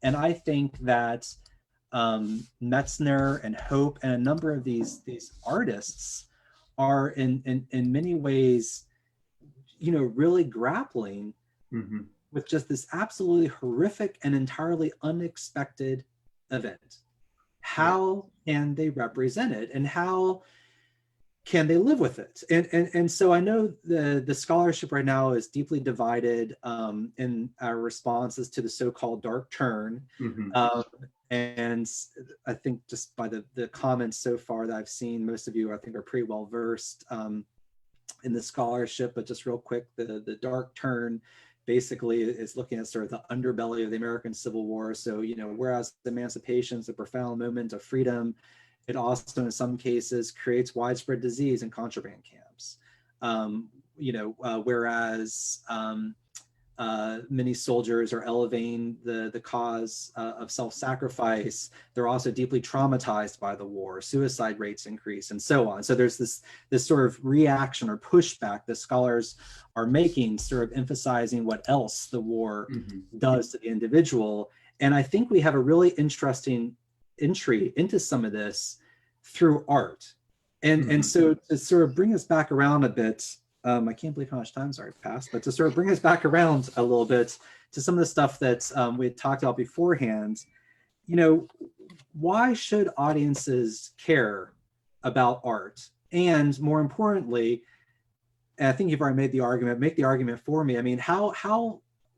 And I think that Metzner and Hope and a number of these artists are in many ways, really grappling with just this absolutely horrific and entirely unexpected event. How can they represent it, and how can they live with it? And so I know the scholarship right now is deeply divided in our responses to the so-called dark turn. And I think just by the comments so far that I've seen, most of you I think are pretty well versed in the scholarship, but just real quick, the dark turn basically is looking at sort of the underbelly of the American Civil War. So, whereas emancipation is a profound moment of freedom, it also in some cases creates widespread disease in contraband camps. Whereas many soldiers are elevating the cause of self-sacrifice, they're also deeply traumatized by the war. Suicide rates increase, and so on. So there's this sort of reaction or pushback that scholars are making, sort of emphasizing what else the war does to the individual. And I think we have a really interesting entry into some of this through art. And so to sort of bring us back around a bit, I can't believe how much time's already passed, but to sort of bring us back around a little bit to some of the stuff that we had talked about beforehand, why should audiences care about art? And more importantly, and I think you've already made the argument, make the argument for me. I mean,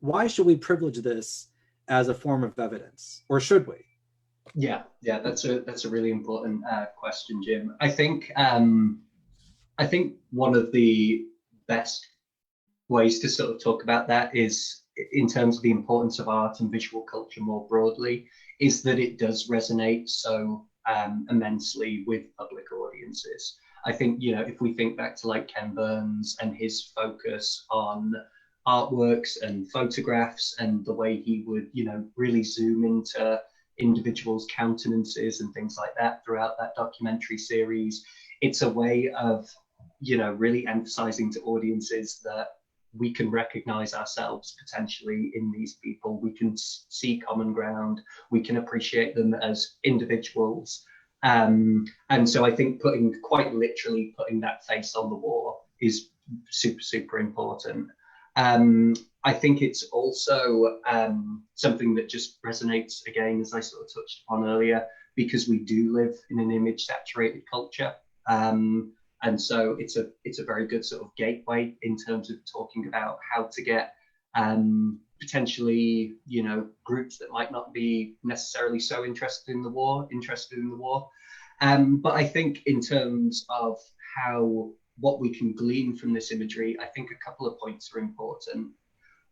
why should we privilege this as a form of evidence, or should we? Yeah, that's a really important question, Jim. I think one of the best ways to sort of talk about that is in terms of the importance of art and visual culture more broadly, is that it does resonate so immensely with public audiences. I think, if we think back to like Ken Burns and his focus on artworks and photographs and the way he would, really zoom into individuals' countenances and things like that throughout that documentary series, it's a way of, really emphasizing to audiences that we can recognize ourselves potentially in these people. We can see common ground. We can appreciate them as individuals. And so I think quite literally putting that face on the war is super, super important. I think it's also something that just resonates again, as I sort of touched upon earlier, because we do live in an image saturated culture. And so it's a very good sort of gateway in terms of talking about how to get potentially, groups that might not be necessarily so interested in the war. But I think in terms of what we can glean from this imagery, I think a couple of points are important.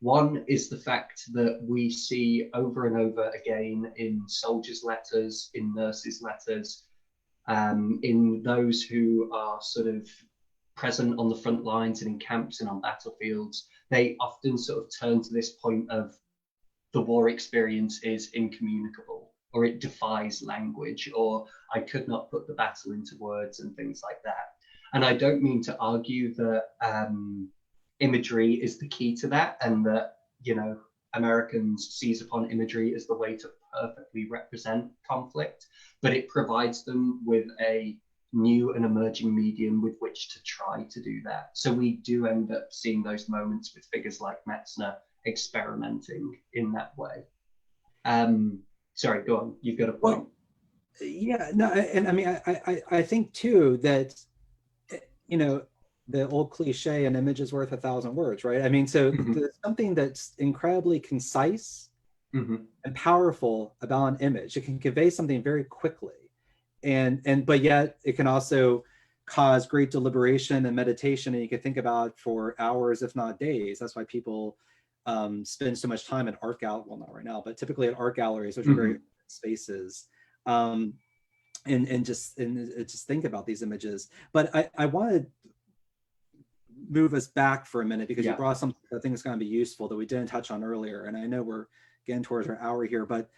One is the fact that we see over and over again in soldiers' letters, in nurses' letters, in those who are sort of present on the front lines and in camps and on battlefields, they often sort of turn to this point of the war experience is incommunicable, or it defies language, or I could not put the battle into words and things like that. And I don't mean to argue that imagery is the key to that, and that, Americans seize upon imagery as the way to perfectly represent conflict, but it provides them with a new and emerging medium with which to try to do that. So we do end up seeing those moments with figures like Metzner experimenting in that way. Sorry, go on. You've got a point. Well, yeah, no, and I mean, I think too that, you know, the old cliche, an image is worth 1,000 words, right? I mean, so there's something that's incredibly concise and powerful about an image. It can convey something very quickly, but yet it can also cause great deliberation and meditation, and you can think about it for hours, if not days. That's why people spend so much time in art galleries, well, not right now, but typically at art galleries, which are very spaces, and just think about these images. But I want to move us back for a minute, because you brought something that I think is going to be useful that we didn't touch on earlier, and I know we're getting towards our hour here, but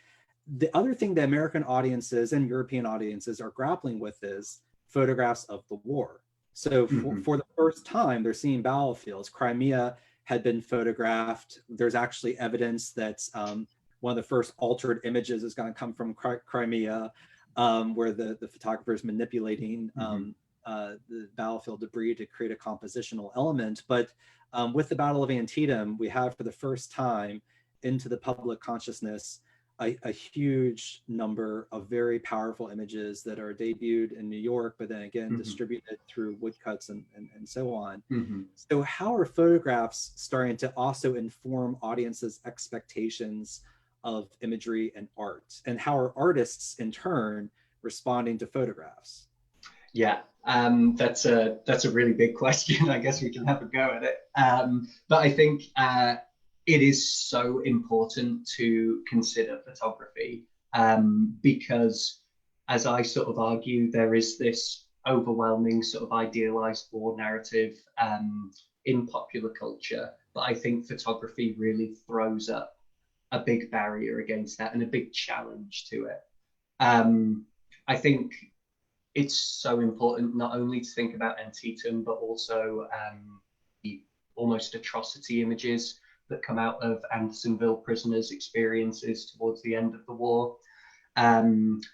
the other thing that American audiences and European audiences are grappling with is photographs of the war. So for the first time, they're seeing battlefields. Crimea had been photographed. There's actually evidence that one of the first altered images is going to come from Crimea, where the photographer is manipulating the battlefield debris to create a compositional element. But with the Battle of Antietam, we have for the first time into the public consciousness a huge number of very powerful images that are debuted in New York, but then again distributed through woodcuts and so on. So how are photographs starting to also inform audiences' expectations of imagery and art? And how are artists in turn responding to photographs? Yeah, that's a really big question. I guess we can have a go at it. But I think it is so important to consider photography because, as I sort of argue, there is this overwhelming sort of idealized war narrative in popular culture. But I think photography really throws up a big barrier against that and a big challenge to it. I think it's so important not only to think about Antietam, but also the almost atrocity images that come out of Andersonville prisoners' experiences towards the end of the war. And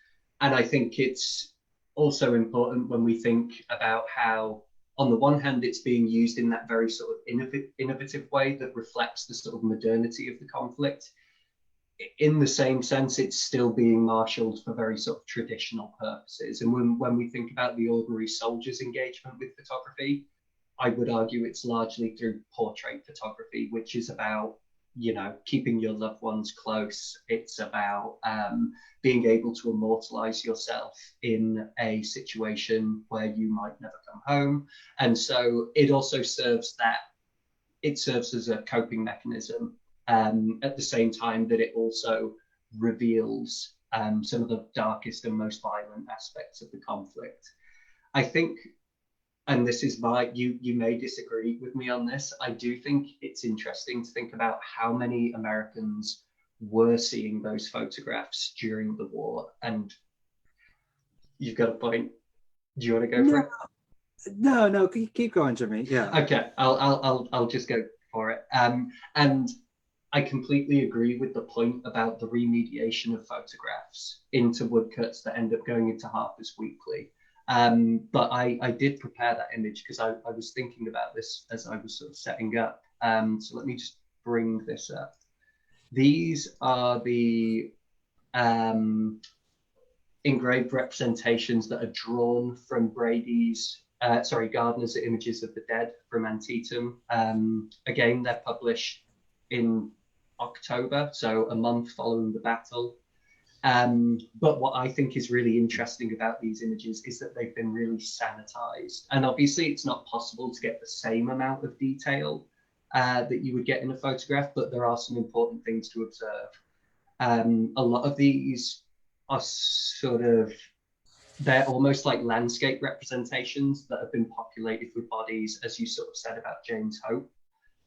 I think it's also important when we think about how, on the one hand, it's being used in that very sort of innovative way that reflects the sort of modernity of the conflict. In the same sense, it's still being marshaled for very sort of traditional purposes. And when we think about the ordinary soldier's engagement with photography, I would argue it's largely through portrait photography, which is about, you know, keeping your loved ones close. It's about being able to immortalize yourself in a situation where you might never come home. And so it also serves as a coping mechanism. At the same time that it also reveals some of the darkest and most violent aspects of the conflict. I think, and this is you may disagree with me on this, I do think it's interesting to think about how many Americans were seeing those photographs during the war. And you've got a point. Do you want to go for it? No, keep going, Jimmy. Yeah. Okay, I'll just go for it. And I completely agree with the point about the remediation of photographs into woodcuts that end up going into Harper's Weekly. But I did prepare that image because I was thinking about this as I was sort of setting up. So let me just bring this up. These are the engraved representations that are drawn from Gardner's Images of the Dead from Antietam. Again, they're published in October, so a month following the battle. But what I think is really interesting about these images is that they've been really sanitized. And obviously it's not possible to get the same amount of detail that you would get in a photograph, but there are some important things to observe. A lot of these are they're almost like landscape representations that have been populated with bodies, as you sort of said about James Hope.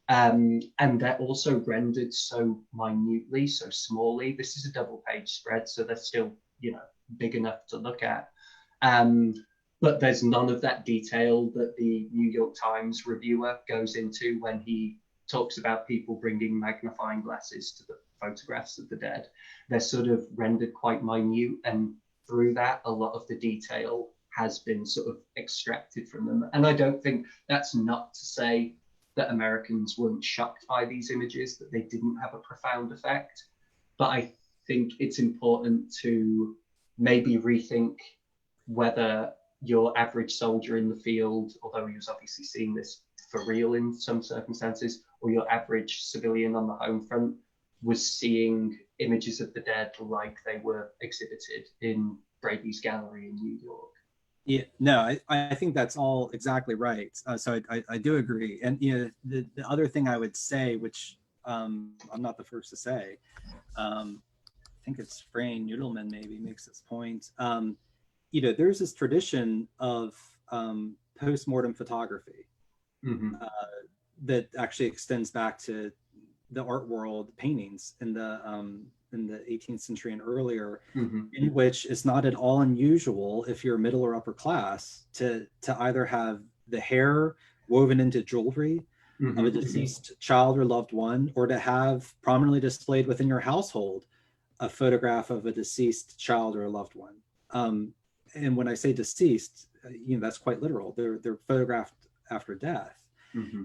And they're also rendered so minutely, so smallly. This is a double page spread, so they're still, you know, big enough to look at. But there's none of that detail that the New York Times reviewer goes into when he talks about people bringing magnifying glasses to the photographs of the dead. They're sort of rendered quite minute, and through that, a lot of the detail has been sort of extracted from them. And I don't think that's not to say that Americans weren't shocked by these images, that they didn't have a profound effect. But I think it's important to maybe rethink whether your average soldier in the field, although he was obviously seeing this for real in some circumstances, or your average civilian on the home front was seeing images of the dead like they were exhibited in Brady's Gallery in New York. Yeah, no, I think that's all exactly right. So I do agree. And the other thing I would say, which I'm not the first to say, I think it's Frayne Nudelman maybe makes this point. There's this tradition of post-mortem photography that actually extends back to the art world, paintings in the 18th century and earlier, in which it's not at all unusual if you're middle or upper class to either have the hair woven into jewelry of a deceased child or loved one, or to have prominently displayed within your household a photograph of a deceased child or a loved one. And when I say deceased, that's quite literal. They're photographed after death.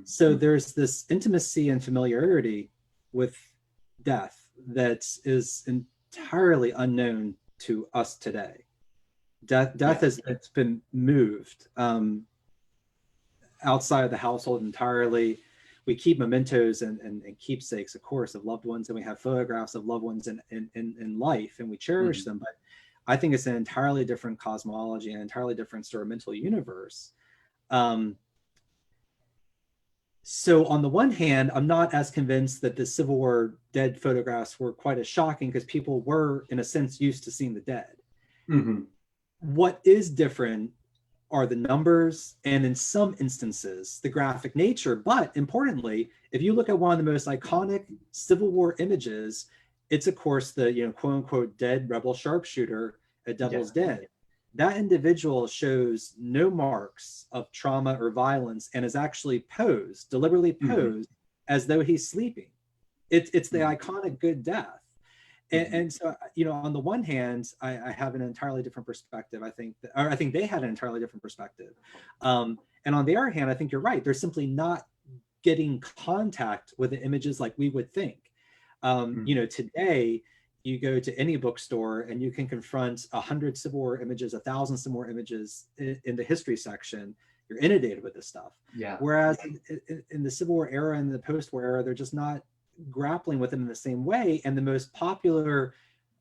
So there's this intimacy and familiarity with death that is entirely unknown to us today. Death has been moved outside of the household entirely. We keep mementos and keepsakes, of course, of loved ones, and we have photographs of loved ones in life, and we cherish them. But I think it's an entirely different cosmology, an entirely different sort of mental universe. So on the one hand, I'm not as convinced that the Civil War dead photographs were quite as shocking, because people were, in a sense, used to seeing the dead. What is different are the numbers, and in some instances, the graphic nature. But importantly, if you look at one of the most iconic Civil War images, it's of course the quote unquote dead rebel sharpshooter at Devil's Den. That individual shows no marks of trauma or violence, and is actually posed, deliberately posed, as though he's sleeping. It's the iconic good death. And so, on the one hand, I have an entirely different perspective. I think they had an entirely different perspective. And on the other hand, I think you're right. They're simply not getting contact with the images like we would think. Today, you go to any bookstore and you can confront 100 Civil War images, 1,000 Civil War images in the history section. You're inundated with this stuff. Whereas in the Civil War era and the post-war era, they're just not grappling with them in the same way. And the most popular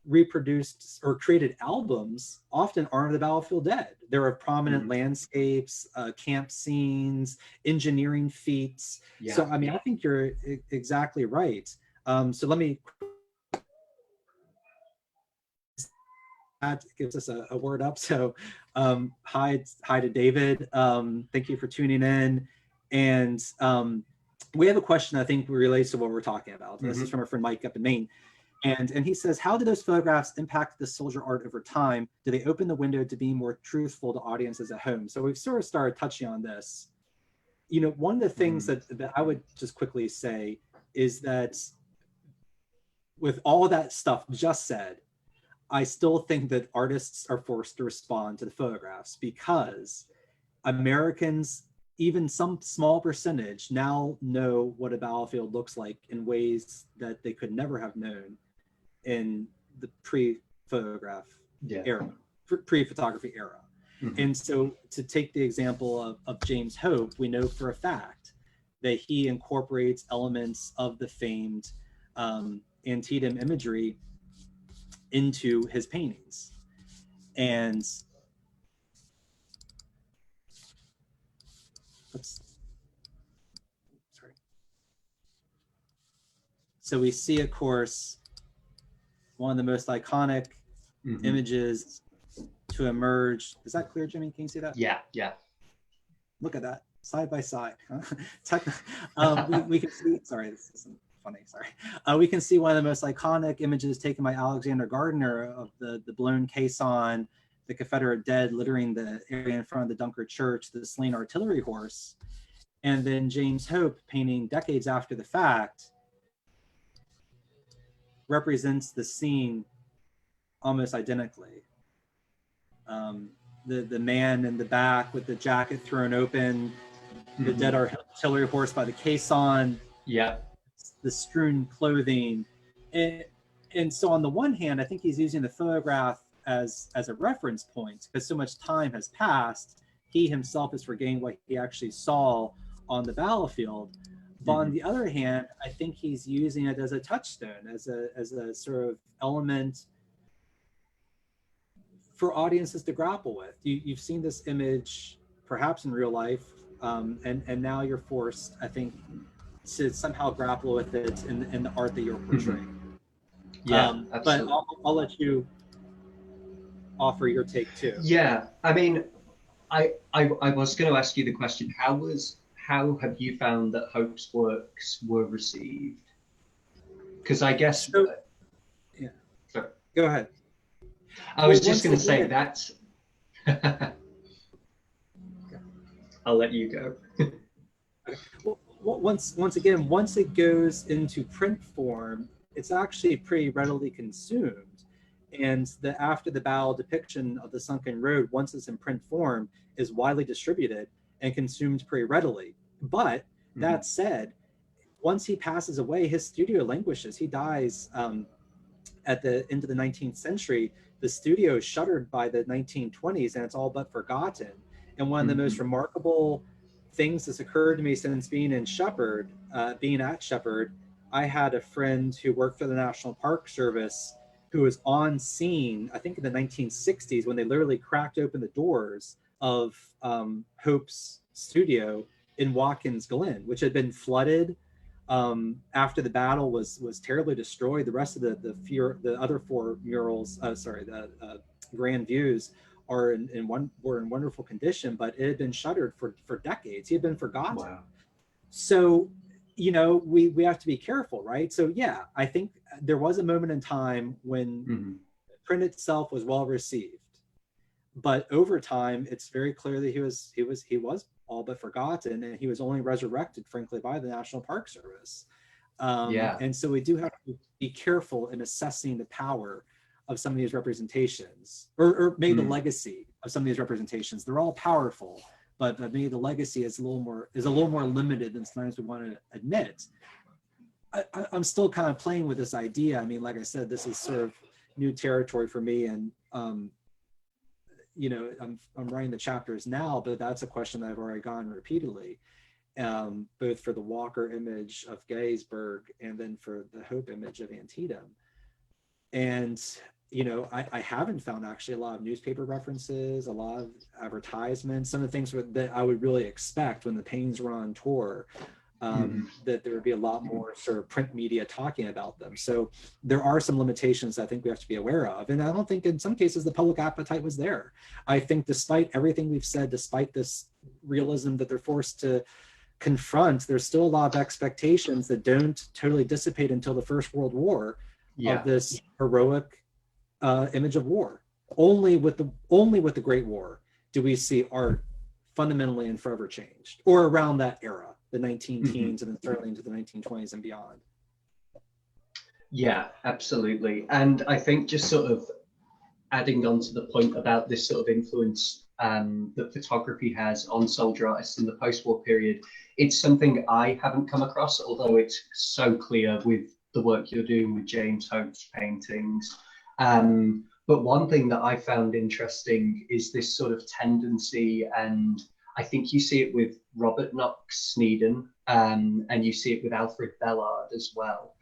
reproduced or created albums often aren't the battlefield dead. There are prominent landscapes, camp scenes, engineering feats. So, I think you're exactly right. So let me, that gives us a word up. So hi to David. Thank you for tuning in. And we have a question I think relates to what we're talking about. This is from our friend Mike up in Maine. And he says, how do those photographs impact the soldier art over time? Do they open the window to be more truthful to audiences at home? So we've sort of started touching on this. One of the things that I would just quickly say is that with all of that stuff just said, I still think that artists are forced to respond to the photographs, because Americans, even some small percentage, now know what a battlefield looks like in ways that they could never have known in the pre-photograph era, pre-photography era. And so to take the example of James Hope, we know for a fact that he incorporates elements of the famed Antietam imagery into his paintings. And so we see, of course, one of the most iconic images to emerge. Is that clear, Jimmy? Can you see that? Yeah. Look at that, side by side. We can see, sorry, this isn't funny, sorry. We can see one of the most iconic images taken by Alexander Gardner of the blown caisson, the Confederate dead littering the area in front of the Dunkard Church, the slain artillery horse. and then James Hope, painting decades after the fact, represents the scene almost identically. The man in the back with the jacket thrown open, the dead artillery horse by the caisson, the strewn clothing. And so on the one hand, I think he's using the photograph as a reference point because so much time has passed, he himself has forgetting what he actually saw on the battlefield. But on the other hand, I think he's using it as a touchstone, as a sort of element for audiences to grapple with. You've seen this image perhaps in real life, and now you're forced, I think, to somehow grapple with it in the art that you're portraying. But I'll let you offer your take too. Yeah, I mean, I was going to ask you the question: how have you found that Hope's works were received? Because I guess. Yeah. Sorry. Go ahead. I was just going to say that. I'll let you go. Well, once again, once it goes into print form, it's actually pretty readily consumed. And the after the battle depiction of the sunken road, once it's in print form, is widely distributed and consumed pretty readily. But that said, once he passes away, his studio languishes. He dies at the end of the 19th century. The studio is shuttered by the 1920s, and it's all but forgotten. And one of the most remarkable things that's occurred to me since being at Shepherd, I had a friend who worked for the National Park Service who was on scene, I think in the 1960s, when they literally cracked open the doors of Hope's studio in Watkins Glen, which had been flooded after the battle was terribly destroyed. The rest of the other four murals, the grand views, were in wonderful condition, but it had been shuttered for decades. He had been forgotten. Wow. So, we have to be careful, right? So yeah, I think there was a moment in time when print itself was well received, but over time, it's very clear that he was all but forgotten, and he was only resurrected, frankly, by the National Park Service. And so we do have to be careful in assessing the power of some of these representations, or maybe the legacy of some of these representations. They're all powerful, but maybe the legacy is a little more limited than sometimes we want to admit. I'm still kind of playing with this idea. I mean, like I said, this is sort of new territory for me, and I'm writing the chapters now, but that's a question that I've already gotten repeatedly, both for the Walker image of Gettysburg and then for the Hope image of Antietam. And I haven't found actually a lot of newspaper references, a lot of advertisements, some of the things that I would really expect when the Paines were on tour, that there would be a lot more sort of print media talking about them. So there are some limitations I think we have to be aware of. And I don't think in some cases the public appetite was there. I think despite everything we've said, despite this realism that they're forced to confront, there's still a lot of expectations that don't totally dissipate until the First World War of this heroic image of war. Only with the Great War do we see art fundamentally and forever changed, or around that era, the 19-teens and then certainly into the 1920s and beyond. Yeah, absolutely. And I think just sort of adding on to the point about this sort of influence that photography has on soldier artists in the post-war period, it's something I haven't come across, although it's so clear with the work you're doing with James Hope's paintings. But one thing that I found interesting is this sort of tendency, and I think you see it with Robert Knox Sneeden, and you see it with Alfred Bellard as well.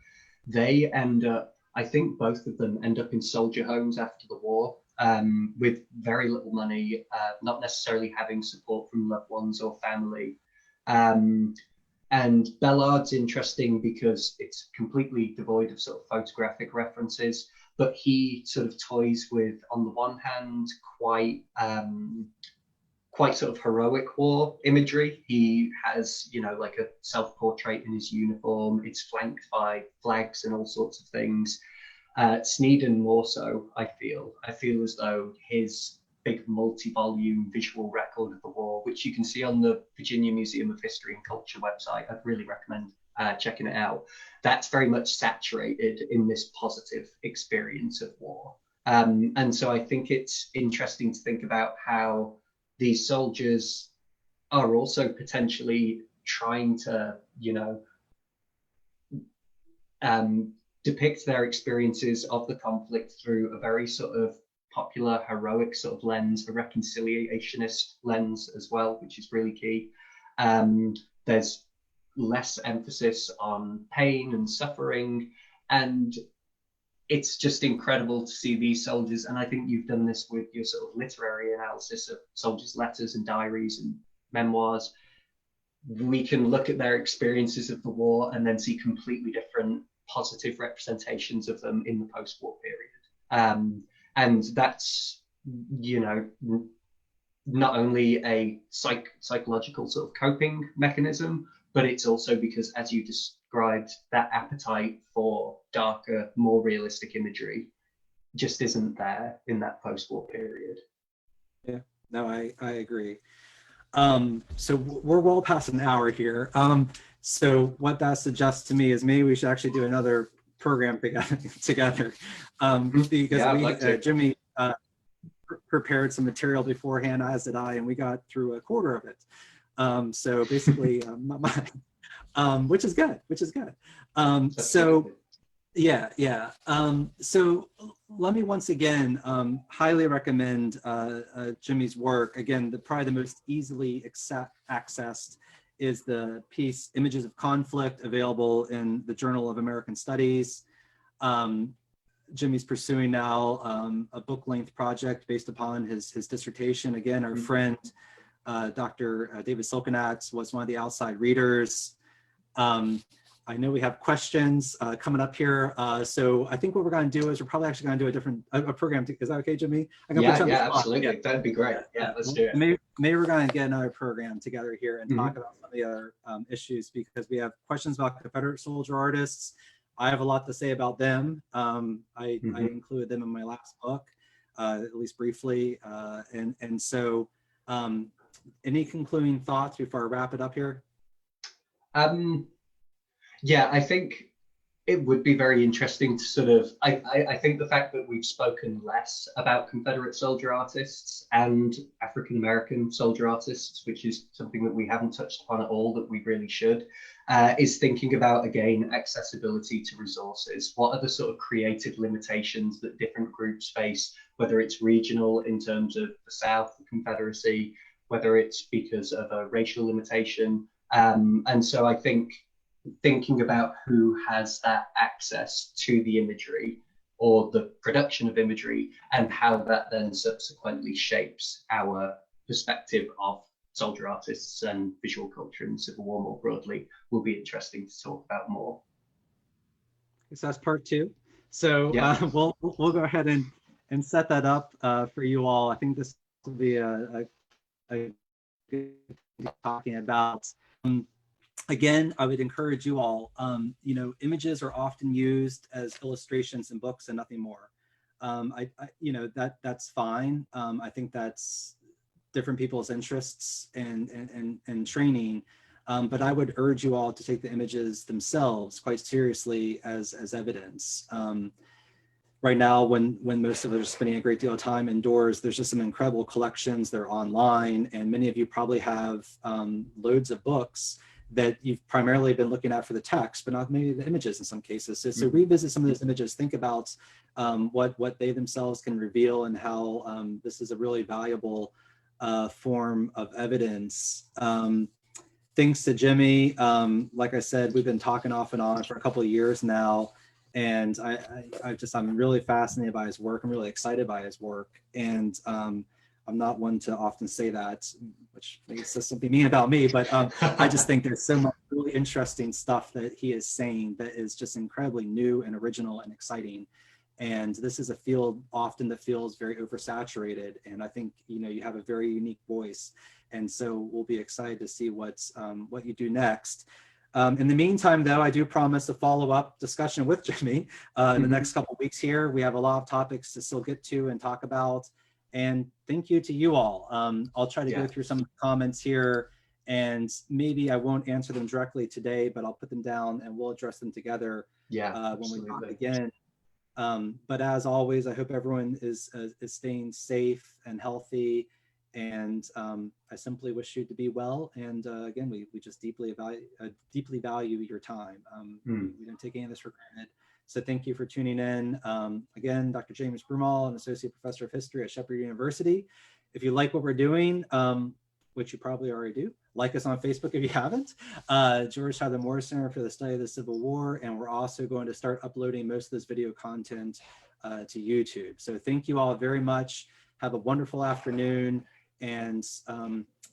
They end up, I think both of them end up in soldier homes after the war, with very little money, not necessarily having support from loved ones or family. And Bellard's interesting because it's completely devoid of sort of photographic references, but he sort of toys with, on the one hand, quite sort of heroic war imagery. He has, like a self-portrait in his uniform. It's flanked by flags and all sorts of things. Sneeden more so, I feel as though his big multi-volume visual record of the war, which you can see on the Virginia Museum of History and Culture website. I'd really recommend checking it out. That's very much saturated in this positive experience of war. And so I think it's interesting to think about how these soldiers are also potentially trying to, depict their experiences of the conflict through a very sort of popular, heroic sort of lens, a reconciliationist lens as well, which is really key. There's less emphasis on pain and suffering, and it's just incredible to see these soldiers. And I think you've done this with your sort of literary analysis of soldiers' letters and diaries and memoirs. We can look at their experiences of the war and then see completely different positive representations of them in the post-war period. And that's, not only a psychological sort of coping mechanism, but it's also because, as you described, that appetite for darker, more realistic imagery just isn't there in that post-war period. Yeah, no, I agree. So we're well past an hour here. So what that suggests to me is maybe we should actually do another program together, because Jimmy prepared some material beforehand, as did I, and we got through a quarter of it. So basically, not mine, which is good. So let me once again highly recommend Jimmy's work. Again, probably the most easily accessed is the piece Images of Conflict, available in the Journal of American Studies. Jimmy's pursuing now a book-length project based upon his dissertation. Again, our friend Dr. David Silkenatz was one of the outside readers. I know we have questions coming up here. So I think what we're going to do is we're probably actually going to do a program. Is that okay, Jimmy? Absolutely. Yeah. That'd be great. Yeah, let's do it. Maybe we're going to get another program together here and talk about some of the other issues, because we have questions about Confederate soldier artists. I have a lot to say about them. I included them in my last book, at least briefly. And so any concluding thoughts before I wrap it up here? Yeah, I think it would be very interesting to sort of, I think the fact that we've spoken less about Confederate soldier artists and African-American soldier artists, which is something that we haven't touched upon at all, that we really should, is thinking about, again, accessibility to resources. What are the sort of creative limitations that different groups face, whether it's regional in terms of the South, the Confederacy, whether it's because of a racial limitation. And so I think thinking about who has that access to the imagery or the production of imagery, and how that then subsequently shapes our perspective of soldier artists and visual culture and Civil War more broadly, will be interesting to talk about more. So that's part 2. So we'll go ahead and set that up for you all. I think this will be a good talking about. Again, I would encourage you all, images are often used as illustrations in books and nothing more. That's fine. I think that's different people's interests and training. But I would urge you all to take the images themselves quite seriously as evidence. Right now, when most of us are spending a great deal of time indoors, there's just some incredible collections. They're online, and many of you probably have loads of books that you've primarily been looking at for the text, but not maybe the images in some cases. So revisit some of those images, think about what they themselves can reveal, and how this is a really valuable form of evidence. Thanks to Jimmy. Like I said, we've been talking off and on for a couple of years now, and I'm really fascinated by his work. I'm really excited by his work, and I'm not one to often say that, which maybe says something mean about me, but I just think there's so much really interesting stuff that he is saying that is just incredibly new and original and exciting. And this is a field often that feels very oversaturated. And I think, you have a very unique voice. And so we'll be excited to see what you do next. In the meantime, though, I do promise a follow-up discussion with Jimmy in the next couple of weeks here. We have a lot of topics to still get to and talk about. And thank you to you all. I'll try to go through some comments here, and maybe I won't answer them directly today, but I'll put them down and we'll address them together when we talk again. But as always, I hope everyone is staying safe and healthy. And I simply wish you to be well. And again, we just deeply value your time. We don't take any of this for granted. So thank you for tuning in. Again, Dr. James Broomall, an associate professor of history at Shepherd University. If you like what we're doing, which you probably already do, like us on Facebook if you haven't. George Tyler Moore Center for the Study of the Civil War. And we're also going to start uploading most of this video content to YouTube. So thank you all very much. Have a wonderful afternoon. And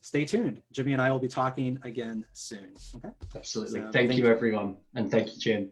stay tuned. Jimmy and I will be talking again soon. Okay. Absolutely. So, thank you, everyone. And thank you, Jim.